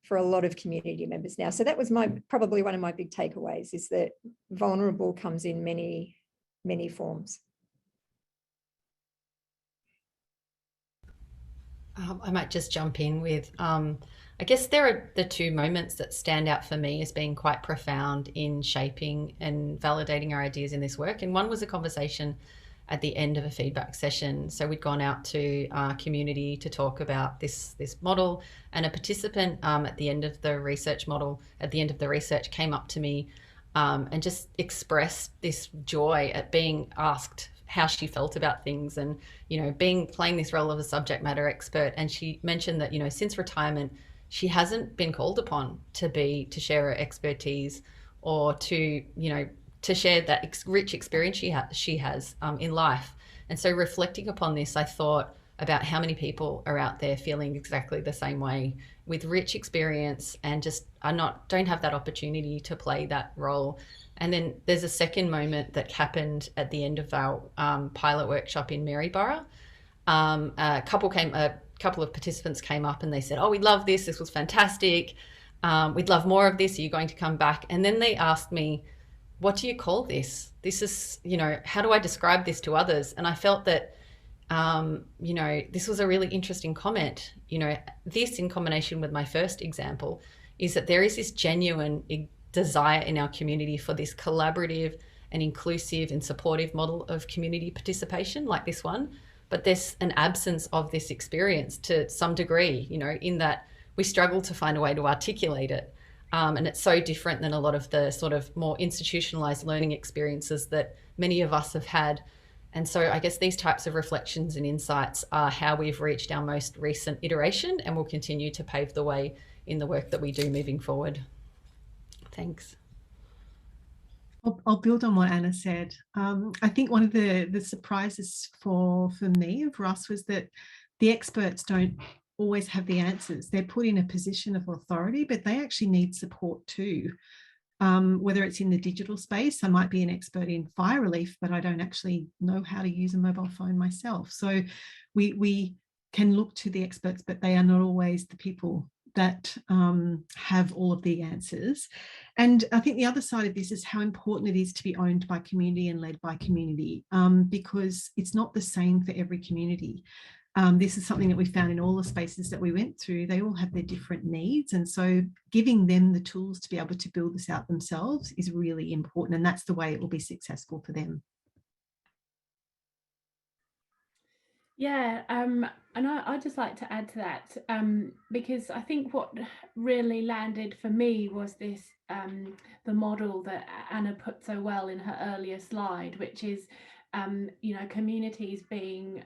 S4: for a lot of community members now. So that was probably one of my big takeaways, is that vulnerable comes in many, many forms.
S2: I might just jump in with, I guess there are the two moments that stand out for me as being quite profound in shaping and validating our ideas in this work. And one was a conversation at the end of a feedback session. So we'd gone out to our community to talk about this model, and a participant at the end of the research came up to me and just expressed this joy at being asked how she felt about things, and playing this role of a subject matter expert. And she mentioned that since retirement she hasn't been called upon to share her expertise or to share that rich experience she has in life. And so reflecting upon this, I thought about how many people are out there feeling exactly the same way, with rich experience and just don't have that opportunity to play that role. And then there's a second moment that happened at the end of our pilot workshop in Maryborough. A couple of participants came up and they said, "Oh, we love this. This was fantastic. We'd love more of this. Are you going to come back?" And then they asked me, "What do you call this? This is, how do I describe this to others?" And I felt that, this was a really interesting comment. This, in combination with my first example, is that there is this genuine desire in our community for this collaborative and inclusive and supportive model of community participation like this one. But there's an absence of this experience to some degree, in that we struggle to find a way to articulate it. And it's so different than a lot of the sort of more institutionalized learning experiences that many of us have had. And so I guess these types of reflections and insights are how we've reached our most recent iteration, and will continue to pave the way in the work that we do moving forward. Thanks.
S5: I'll build on what Anna said. I think one of the surprises for me and for us was that the experts don't always have the answers. They're put in a position of authority, but they actually need support too. Whether it's in the digital space, I might be an expert in fire relief, but I don't actually know how to use a mobile phone myself. So we can look to the experts, but they are not always the people that have all of the answers. And I think the other side of this is how important it is to be owned by community and led by community, because it's not the same for every community. This is something that we found in all the spaces that we went through. They all have their different needs. And so giving them the tools to be able to build this out themselves is really important. And that's the way it will be successful for them.
S3: Yeah, and I'd just like to add to that, because I think what really landed for me was this, the model that Anna put so well in her earlier slide, which is, you know, communities being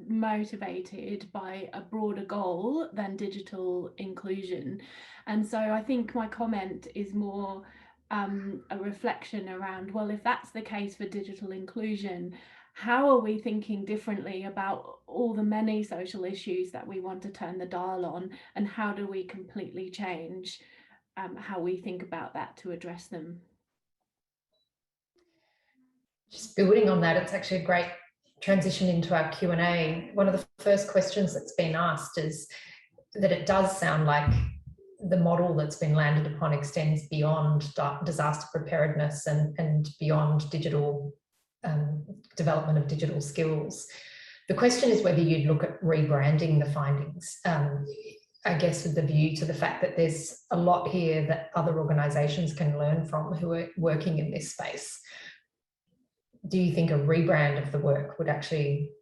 S3: motivated by a broader goal than digital inclusion. And so I think my comment is more a reflection around, well, if that's the case for digital inclusion, how are we thinking differently about all the many social issues that we want to turn the dial on, and how do we completely change how we think about that to address them?
S1: Just building on that, it's actually a great transition into our Q&A. One of the first questions that's been asked is that it does sound like the model that's been landed upon extends beyond disaster preparedness and beyond digital development of digital skills. The question is whether you'd look at rebranding the findings, I guess with the view to the fact that there's a lot here that other organisations can learn from who are working in this space. Do you think a rebrand of the work would actually,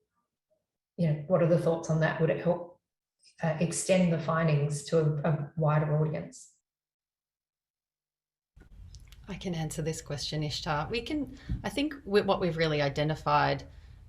S1: you know, what are the thoughts on that? Would it help extend the findings to a wider audience?
S2: I can answer this question, Ishtar. I think what we've really identified,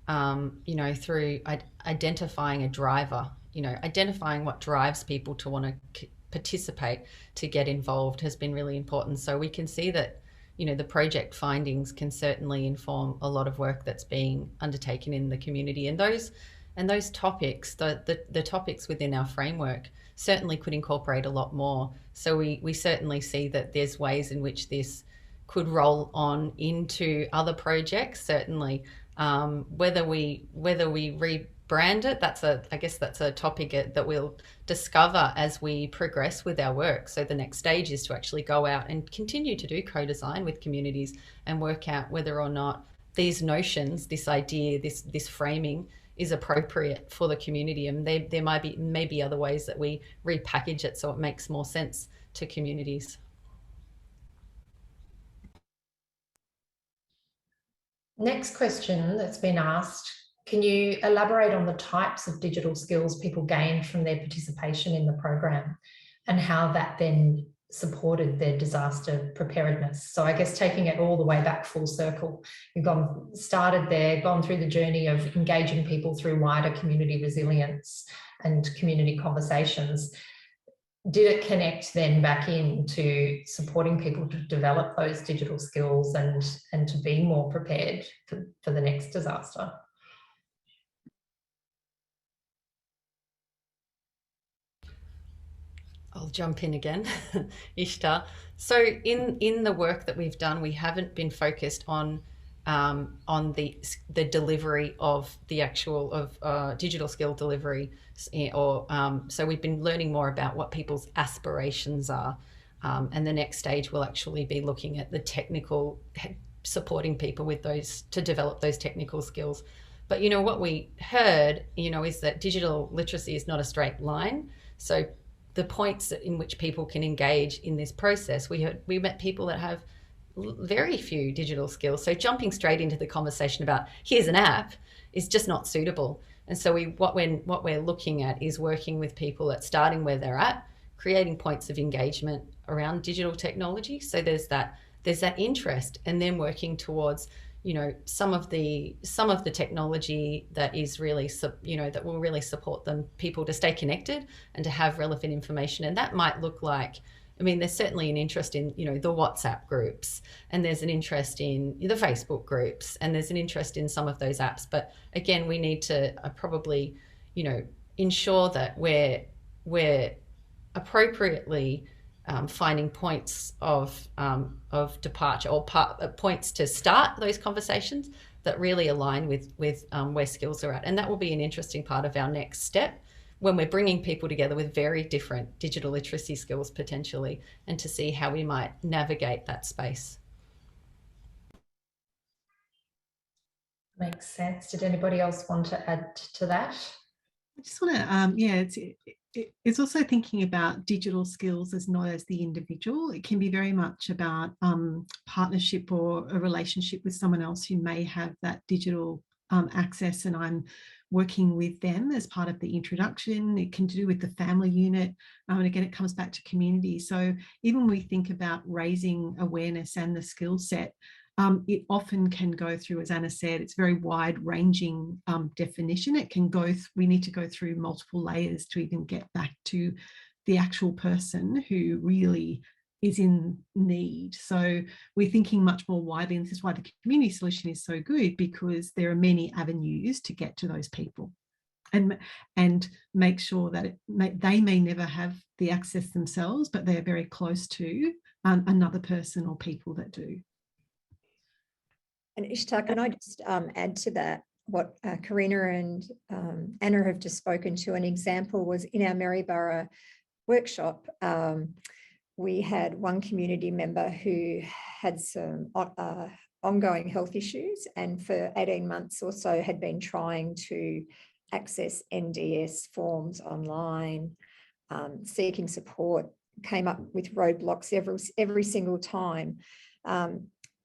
S2: you know, through identifying a driver, you know, identifying what drives people to want to participate, to get involved, has been really important. So we can see that, you know, the project findings can certainly inform a lot of work that's being undertaken in the community, and those topics, the topics within our framework certainly could incorporate a lot more. So we certainly see that there's ways in which this could roll on into other projects. Certainly, whether we rebrand it, I guess that's a topic that we'll discover as we progress with our work. So the next stage is to actually go out and continue to do co-design with communities and work out whether or not these notions, this idea, this framing is appropriate for the community, and there may be other ways that we repackage it so it makes more sense to communities.
S1: Next question that's been asked, can you elaborate on the types of digital skills people gained from their participation in the program and how that then supported their disaster preparedness? So I guess taking it all the way back full circle, you've started there, gone through the journey of engaging people through wider community resilience and community conversations. Did it connect then back into supporting people to develop those digital skills and to be more prepared for the next disaster?
S2: I'll jump in again, Ishtar. So in the work that we've done, we haven't been focused on the delivery of the actual digital skill delivery, or so we've been learning more about what people's aspirations are, and the next stage will actually be looking at the technical, supporting people with those to develop those technical skills. But you know what we heard, you know, is that digital literacy is not a straight line. So the points in which people can engage in this process, we met people that have very few digital skills. So jumping straight into the conversation about here's an app is just not suitable. And so what we're looking at is working with people at starting where they're at, creating points of engagement around digital technology. So there's that interest, and then working towards, you know, some of the technology that is really, you know, that will really support people to stay connected and to have relevant information. And that might look like, I mean, there's certainly an interest in, you know, the WhatsApp groups, and there's an interest in the Facebook groups, and there's an interest in some of those apps. But again, we need to probably, you know, ensure that we're appropriately finding points of departure, or points to start those conversations that really align with where skills are at. And that will be an interesting part of our next step, when we're bringing people together with very different digital literacy skills potentially, and to see how we might navigate that space.
S1: Makes sense. Did anybody else want to add to that?
S5: I just want to, it's also thinking about digital skills as not as the individual. It can be very much about partnership or a relationship with someone else who may have that digital access, and I'm working with them as part of the introduction. It can do with the family unit. And again, it comes back to community. So even when we think about raising awareness and the skill set, it often can go through, as Anna said, it's very wide-ranging definition. It can go, we need to go through multiple layers to even get back to the actual person who really is in need. So we're thinking much more widely, and this is why the community solution is so good, because there are many avenues to get to those people and make sure that they may never have the access themselves, but they're very close to another person or people that do.
S4: And Ishtar, can I just add to that what Karina and Anna have just spoken to? An example was in our Maryborough workshop, we had one community member who had some ongoing health issues, and for 18 months or so had been trying to access NDS forms online, seeking support, came up with roadblocks every single time.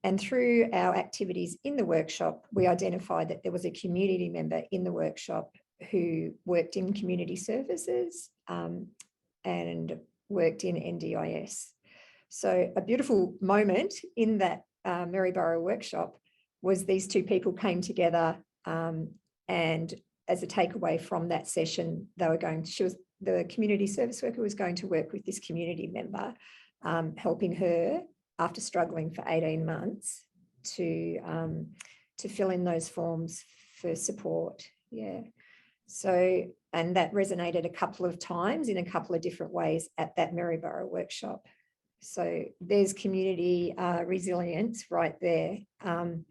S4: And through our activities in the workshop, we identified that there was a community member in the workshop who worked in community services and worked in NDIS. So a beautiful moment in that Maryborough workshop was these two people came together, and as a takeaway from that session, they were going to, the community service worker was going to work with this community member, helping her after struggling for 18 months to fill in those forms for support. Yeah. So, and that resonated a couple of times in a couple of different ways at that Maryborough workshop. So there's community resilience right there. And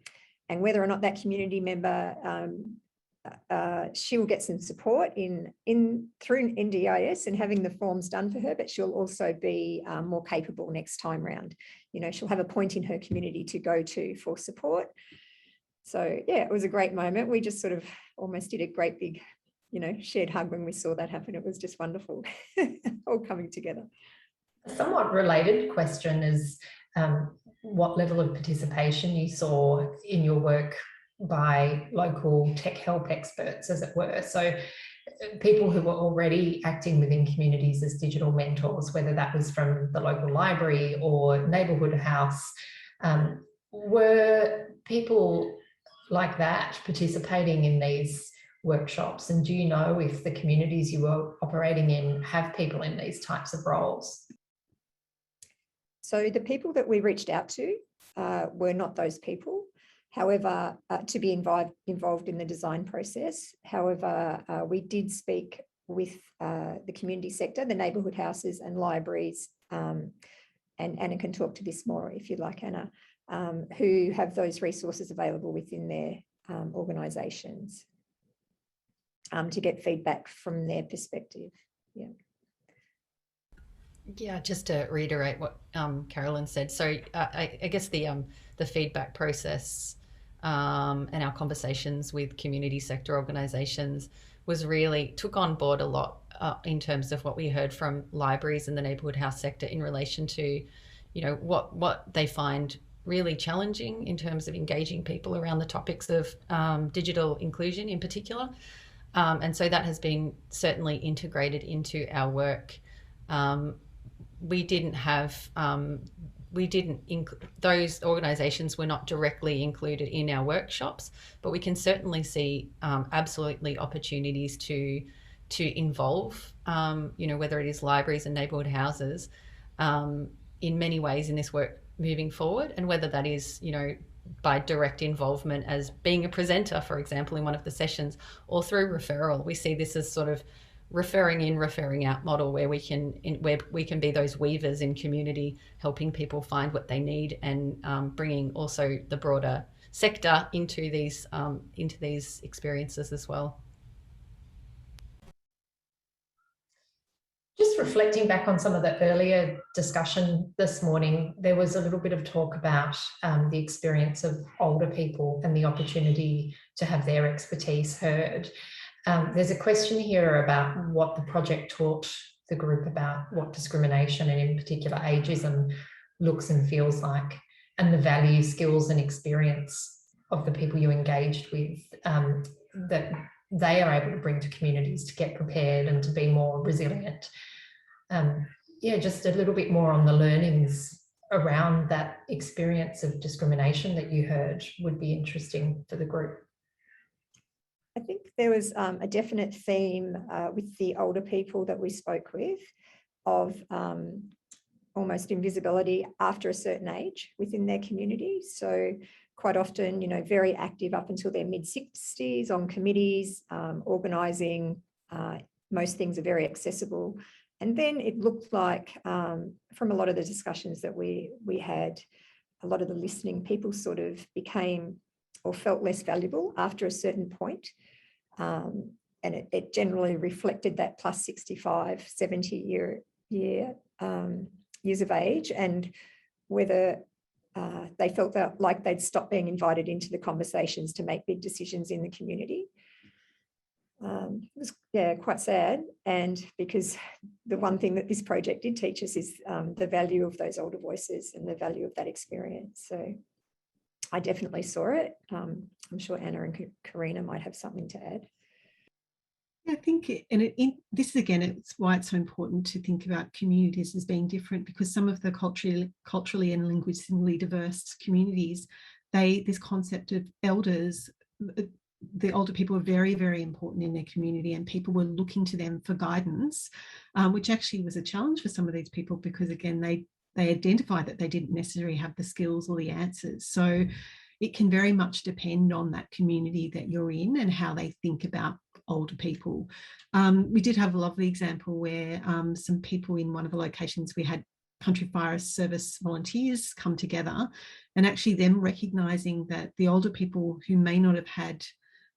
S4: whether or not that community member, she will get some support through NDIS and having the forms done for her, but she'll also be more capable next time round. You know, she'll have a point in her community to go to for support. So yeah, it was a great moment. We just sort of almost did a great big, you know, shared hug when we saw that happen. It was just wonderful, all coming together.
S1: A somewhat related question is what level of participation you saw in your work by local tech help experts, as it were. So people who were already acting within communities as digital mentors, whether that was from the local library or neighbourhood house, were people like that participating in these workshops? And do you know if the communities you were operating in have people in these types of roles?
S4: So the people that we reached out to were not those people. However, to be involved in the design process. However, we did speak with the community sector, the neighbourhood houses and libraries, and Anna can talk to this more if you'd like, Anna, who have those resources available within their organisations to get feedback from their perspective. Yeah.
S2: Yeah, just to reiterate what Carolyn said. So I guess the feedback process and our conversations with community sector organisations was really took on board a lot in terms of what we heard from libraries and the neighbourhood house sector in relation to, you know, what they find really challenging in terms of engaging people around the topics of digital inclusion in particular. And so that has been certainly integrated into our work. Those organisations were not directly included in our workshops, but we can certainly see absolutely opportunities to involve, you know, whether it is libraries and neighbourhood houses in many ways in this work moving forward, and whether that is, you know, by direct involvement as being a presenter, for example, in one of the sessions, or through referral. We see this as sort of referring in, referring out model where we can be those weavers in community, helping people find what they need, and bringing also the broader sector into these experiences as well.
S1: Just reflecting back on some of the earlier discussion this morning, there was a little bit of talk about the experience of older people and the opportunity to have their expertise heard. There's a question here about what the project taught the group about what discrimination and in particular ageism looks and feels like, and the value, skills and experience of the people you engaged with, that they are able to bring to communities to get prepared and to be more resilient. Yeah, just a little bit more on the learnings around that experience of discrimination that you heard would be interesting for the group.
S4: I think there was a definite theme with the older people that we spoke with of almost invisibility after a certain age within their community. So quite often, you know, very active up until their mid-60s on committees, organising. Most things are very accessible. And then it looked like from a lot of the discussions that we had, a lot of the listening, people sort of became or felt less valuable after a certain point. And it generally reflected that plus 65, 70 years of age, and whether they felt that like they'd stopped being invited into the conversations to make big decisions in the community. It was, yeah, quite sad. And because the one thing that this project did teach us is the value of those older voices and the value of that experience. So I definitely saw it. I'm sure Anna and Karina might have something to add.
S5: I think, this is again, it's why it's so important to think about communities as being different, because some of the culturally and linguistically diverse communities, this concept of elders, the older people are very, very important in their community, and people were looking to them for guidance, which actually was a challenge for some of these people, because again, they identified that they didn't necessarily have the skills or the answers. So it can very much depend on that community that you're in and how they think about older people. We did have a lovely example where some people in one of the locations, we had Country Fire Service volunteers come together, and actually them recognising that the older people who may not have had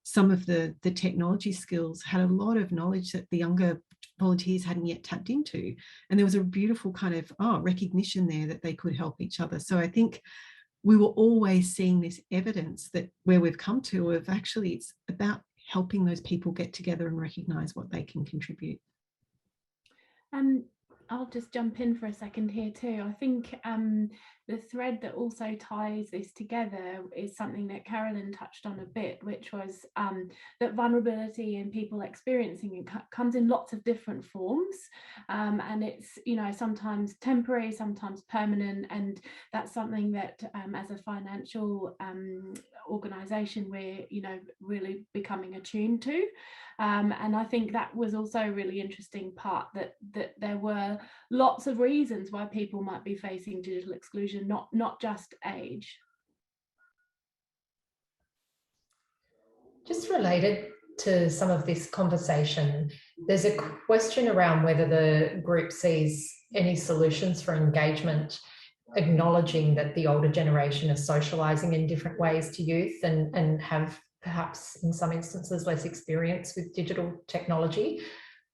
S5: some of the technology skills had a lot of knowledge that the younger volunteers hadn't yet tapped into. And there was a beautiful kind of recognition there that they could help each other. So I think we were always seeing this evidence that where we've come to of actually it's about helping those people get together and recognise what they can contribute.
S3: I'll just jump in for a second here too. I think the thread that also ties this together is something that Carolyn touched on a bit, which was that vulnerability and people experiencing it comes in lots of different forms, and it's, you know, sometimes temporary, sometimes permanent, and that's something that as a financial organisation we're, you know, really becoming attuned to. And I think that was also a really interesting part, that there were lots of reasons why people might be facing digital exclusion, not just age.
S1: Just related to some of this conversation, there's a question around whether the group sees any solutions for engagement, acknowledging that the older generation are socialising in different ways to youth and have perhaps in some instances less experience with digital technology.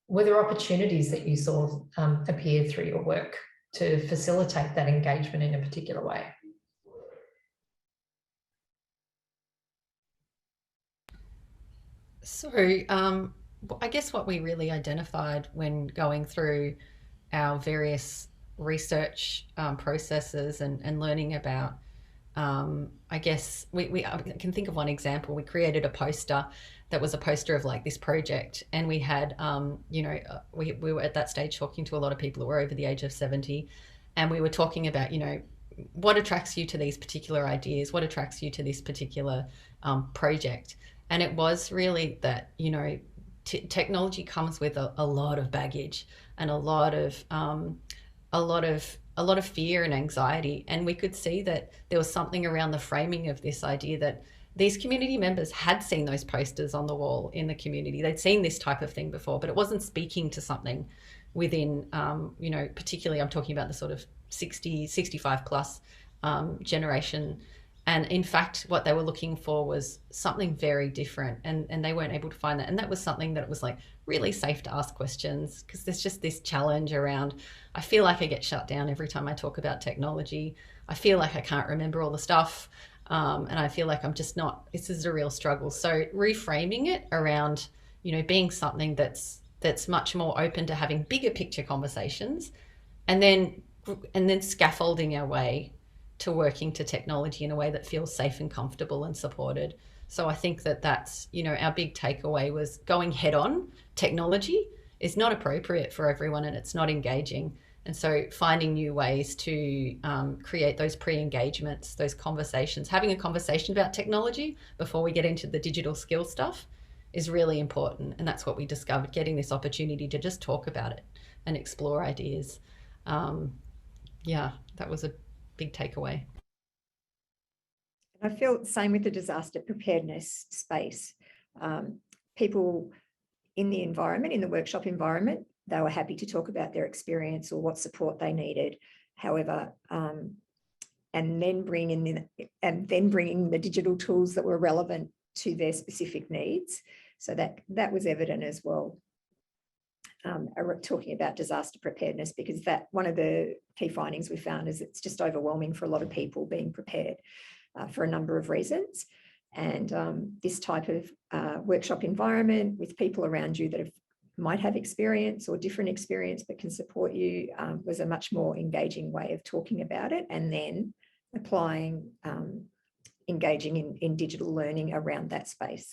S1: Were there opportunities that you saw appear through your work to facilitate that engagement in a particular way?
S2: So I guess what we really identified when going through our various research processes and learning about, I guess I can think of one example. We created a poster that was a poster of like this project, and we had, you know, we were at that stage talking to a lot of people who were over the age of 70, and we were talking about, you know, what attracts you to these particular ideas, what attracts you to this particular project. And it was really that, you know, technology comes with a lot of baggage and a lot of fear and anxiety. And we could see that there was something around the framing of this idea that these community members had seen those posters on the wall in the community. They'd seen this type of thing before, but it wasn't speaking to something within, you know, particularly I'm talking about the sort of 60, 65 plus generation. And in fact, what they were looking for was something very different, and they weren't able to find that. And that was something that was like really safe to ask questions, because there's just this challenge around, I feel like I get shut down every time I talk about technology. I feel like I can't remember all the stuff. And I feel like I'm just not, this is a real struggle. So reframing it around, being something that's much more open to having bigger picture conversations, and then scaffolding our way to working to technology in a way that feels safe and comfortable and supported. So I think that's, our big takeaway was going head on. Technology is not appropriate for everyone and it's not engaging. And so finding new ways to create those pre-engagements, those conversations, having a conversation about technology before we get into the digital skill stuff is really important. And that's what we discovered, getting this opportunity to just talk about it and explore ideas. That was a big takeaway.
S4: I feel the same with the disaster preparedness space. People in the environment, in the workshop environment, they were happy to talk about their experience or what support they needed. However, and then bringing the digital tools that were relevant to their specific needs. So that was evident as well. Talking about disaster preparedness, because that one of the key findings we found is it's just overwhelming for a lot of people being prepared for a number of reasons. And this type of workshop environment with people around you that might have experience or different experience but can support you was a much more engaging way of talking about it, and then applying, engaging in digital learning around that space.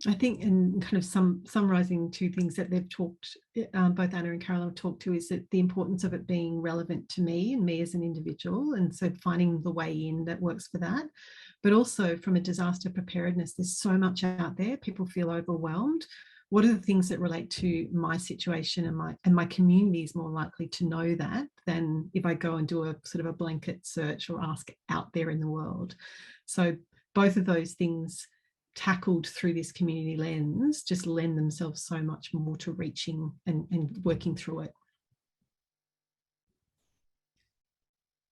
S5: I think, and kind of summarising two things that they've talked, both Anna and Caroline have talked to, is that the importance of it being relevant to me and me as an individual, and so finding the way in that works for that. But also from a disaster preparedness, there's so much out there. People feel overwhelmed. What are the things that relate to my situation, and my community is more likely to know that than if I go and do a sort of a blanket search or ask out there in the world. So both of those things tackled through this community lens just lend themselves so much more to reaching and working through it.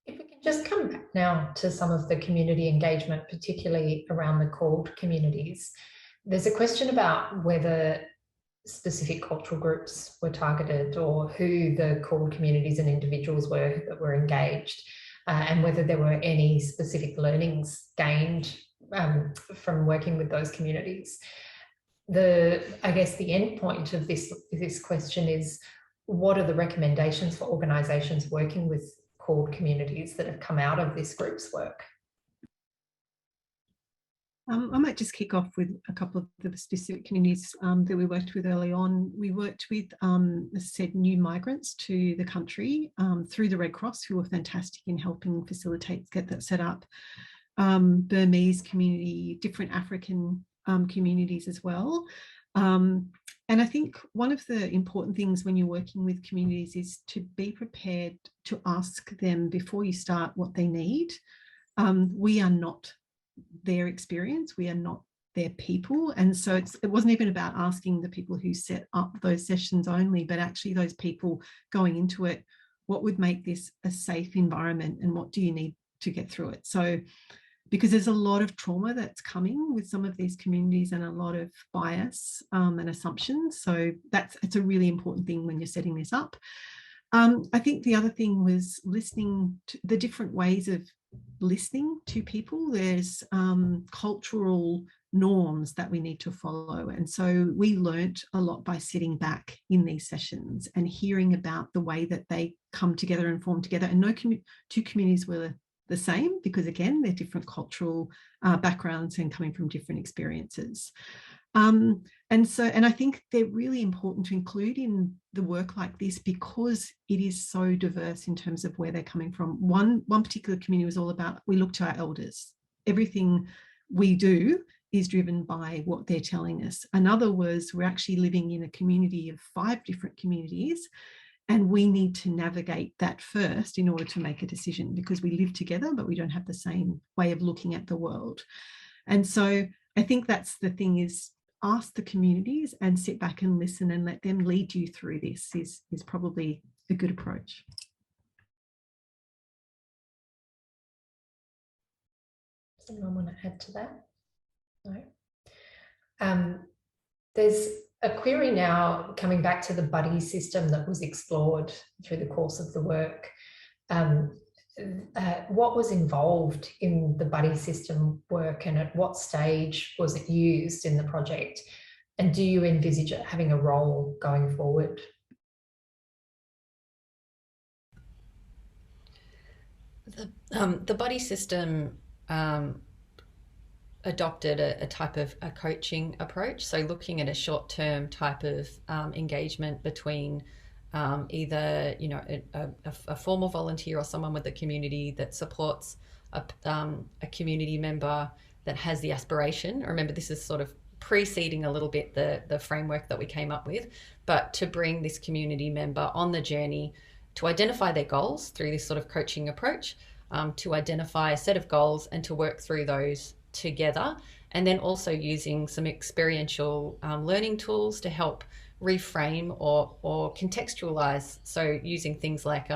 S1: If we can just come back now to some of the community engagement, particularly around the called communities, there's a question about whether specific cultural groups were targeted or who the called communities and individuals were that were engaged, and whether there were any specific learnings gained from working with those communities. I guess the end point of this question is, what are the recommendations for organisations working with called communities that have come out of this group's work?
S5: I might just kick off with a couple of the specific communities that we worked with early on. We worked with, as I said, new migrants to the country through the Red Cross, who were fantastic in helping facilitate, get that set up. Burmese community, different African communities as well. And I think one of the important things when you're working with communities is to be prepared to ask them before you start what they need. We are not their experience, we are not their people. And so it wasn't even about asking the people who set up those sessions only, but actually those people going into it, what would make this a safe environment and what do you need to get through it? So because there's a lot of trauma that's coming with some of these communities and a lot of bias and assumptions. So it's a really important thing when you're setting this up. I think the other thing was listening to the different ways of listening to people. There's cultural norms that we need to follow. And so we learnt a lot by sitting back in these sessions and hearing about the way that they come together and form together. And no two communities were the same, because again, they're different cultural backgrounds and coming from different experiences. And I think they're really important to include in the work like this because it is so diverse in terms of where they're coming from. One particular community was all about, we look to our elders. Everything we do is driven by what they're telling us. Another was, we're actually living in a community of 5 different communities, and we need to navigate that first in order to make a decision, because we live together, but we don't have the same way of looking at the world. And so I think that's the thing, is ask the communities and sit back and listen and let them lead you through this is probably a good approach.
S1: Does anyone want to add to that? No. There's a query now coming back to the buddy system that was explored through the course of the work. what was involved in the buddy system work, and at what stage was it used in the project? And do you envisage it having a role going forward?
S2: The buddy system adopted a type of a coaching approach. So looking at a short-term type of engagement between either, you know, a formal volunteer or someone with the community that supports a community member that has the aspiration. Remember, this is sort of preceding a little bit the framework that we came up with, but to bring this community member on the journey to identify their goals through this sort of coaching approach, to identify a set of goals and to work through those together, and then also using some experiential learning tools to help reframe or contextualize. So using things like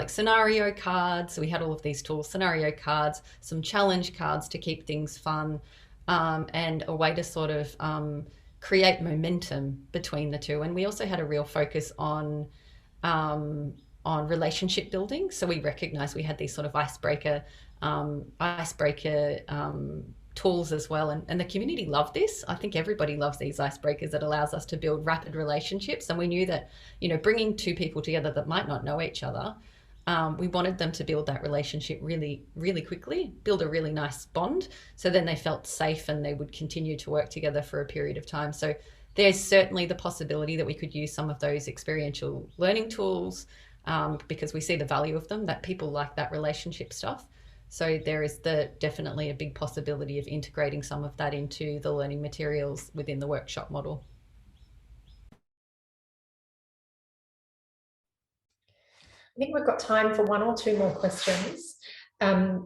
S2: scenario cards. So we had all of these tools, scenario cards, some challenge cards to keep things fun, and a way to sort of create momentum between the two. And we also had a real focus on relationship building. So we recognized we had these sort of icebreaker tools as well, and the community loved this. I think everybody loves these icebreakers. That allows us to build rapid relationships, and we knew that, you know, bringing two people together that might not know each other, we wanted them to build that relationship really, really quickly, build a really nice bond, so then they felt safe and they would continue to work together for a period of time. So there's certainly the possibility that we could use some of those experiential learning tools, because we see the value of them, that people like that relationship stuff. So there is definitely a big possibility of integrating some of that into the learning materials within the workshop model.
S1: I think we've got time for one or two more questions. There's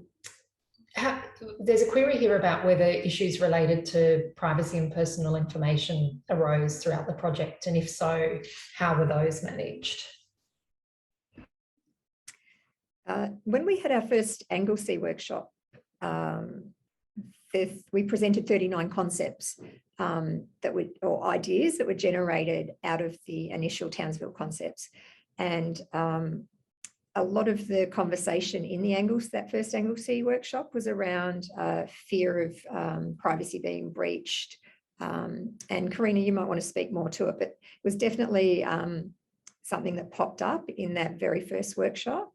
S1: a query here about whether issues related to privacy and personal information arose throughout the project, and if so, how were those managed?
S4: When we had our first Anglesea workshop, we presented 39 concepts or ideas that were generated out of the initial Townsville concepts. And a lot of the conversation in that first Anglesea workshop was around fear of privacy being breached. And Karina, you might want to speak more to it, but it was definitely something that popped up in that very first workshop.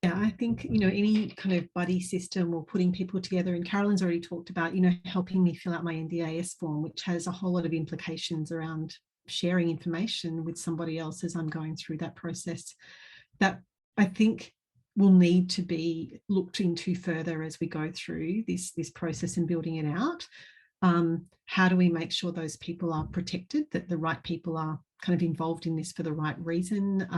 S5: Yeah, I think, you know, any kind of buddy system or putting people together, and Carolyn's already talked about, you know, helping me fill out my NDAS form, which has a whole lot of implications around sharing information with somebody else as I'm going through that process, that I think will need to be looked into further as we go through this process and building it out. How do we make sure those people are protected, that the right people are kind of involved in this for the right reason?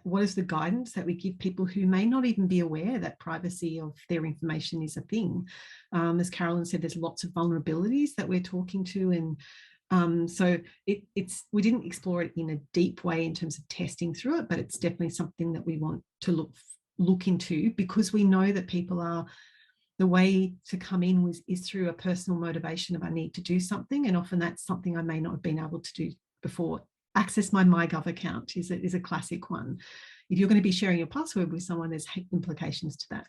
S5: What is the guidance that we give people who may not even be aware that privacy of their information is a thing? As Carolyn said, there's lots of vulnerabilities that we're talking to, and so we didn't explore it in a deep way in terms of testing through it, but it's definitely something that we want to look into, because we know that the way to come in is through a personal motivation of I need to do something, and often that's something I may not have been able to do before. Access my MyGov account is a classic one. If you're going to be sharing your password with someone, there's implications to that.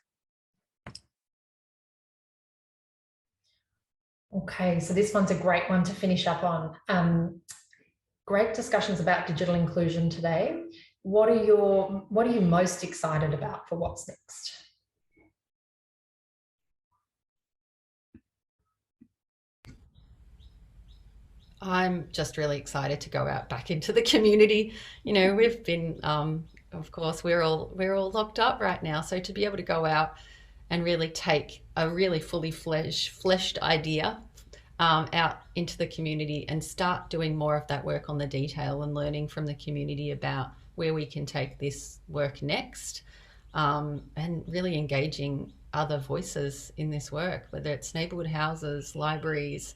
S1: Okay, so this one's a great one to finish up on. Great discussions about digital inclusion today. What are you most excited about for what's next?
S2: I'm just really excited to go out back into the community. You know, we've been, of course, we're all locked up right now. So to be able to go out and really take a really fully fleshed idea out into the community and start doing more of that work on the detail and learning from the community about where we can take this work next, and really engaging other voices in this work, whether it's neighbourhood houses, libraries,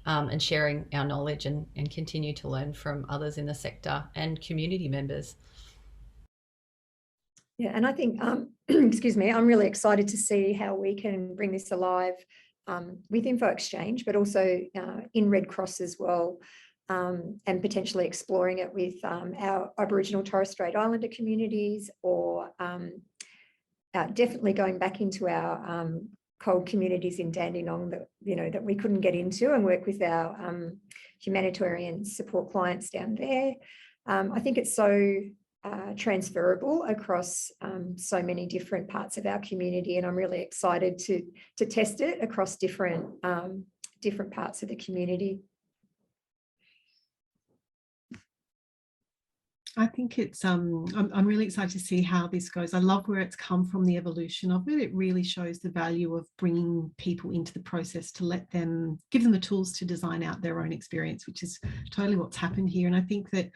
S2: and sharing our knowledge and continue to learn from others in the sector and community members.
S4: Yeah, and I think, excuse me, I'm really excited to see how we can bring this alive with InfoXchange, but also in Red Cross as well. and potentially exploring it with our Aboriginal and Torres Strait Islander communities, or definitely going back into our cold communities in Dandenong that, that we couldn't get into, and work with our humanitarian support clients down there. I think it's so transferable across so many different parts of our community, and I'm really excited to test it across different parts of the community.
S5: I think it's I'm really excited to see how this goes. I love where it's come from, the evolution of it. It really shows the value of bringing people into the process to give them the tools to design out their own experience, which is totally what's happened here. And I think that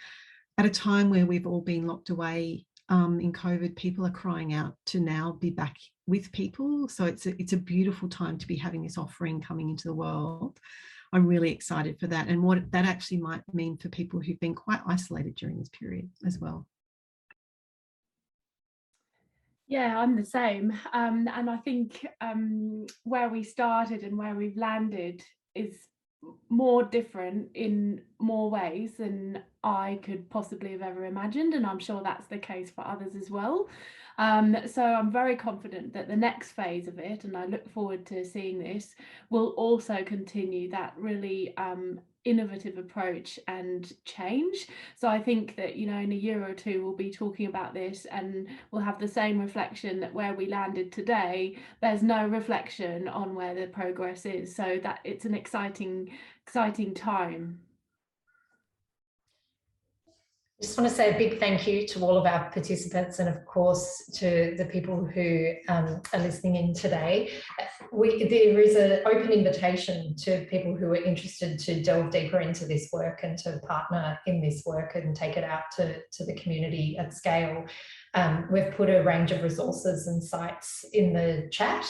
S5: at a time where we've all been locked away in COVID, people are crying out to now be back with people. So it's a beautiful time to be having this offering coming into the world. I'm really excited for that, and what that actually might mean for people who've been quite isolated during this period as well.
S3: Yeah, I'm the same. And I think where we started and where we've landed is more different in more ways than I could possibly have ever imagined, and I'm sure that's the case for others as well. So I'm very confident that the next phase of it, and I look forward to seeing this, will also continue that really innovative approach and change. So I think that, in a year or two we'll be talking about this and we'll have the same reflection that where we landed today, there's no reflection on where the progress is. So that it's an exciting time.
S1: I just want to say a big thank you to all of our participants, and of course to the people who are listening in today. There is an open invitation to people who are interested to delve deeper into this work and to partner in this work and take it out to the community at scale. We've put a range of resources and sites in the chat,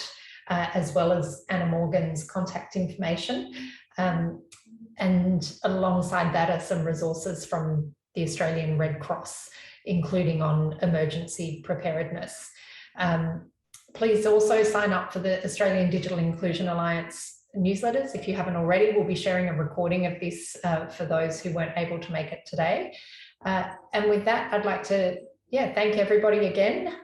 S1: as well as Anna Morgan's contact information. And alongside that are some resources from the Australian Red Cross, including on emergency preparedness. Please also sign up for the Australian Digital Inclusion Alliance newsletters if you haven't already. We'll be sharing a recording of this for those who weren't able to make it today. And with that, I'd like to thank everybody again,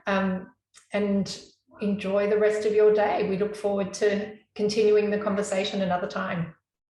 S1: and enjoy the rest of your day. We look forward to continuing the conversation another time.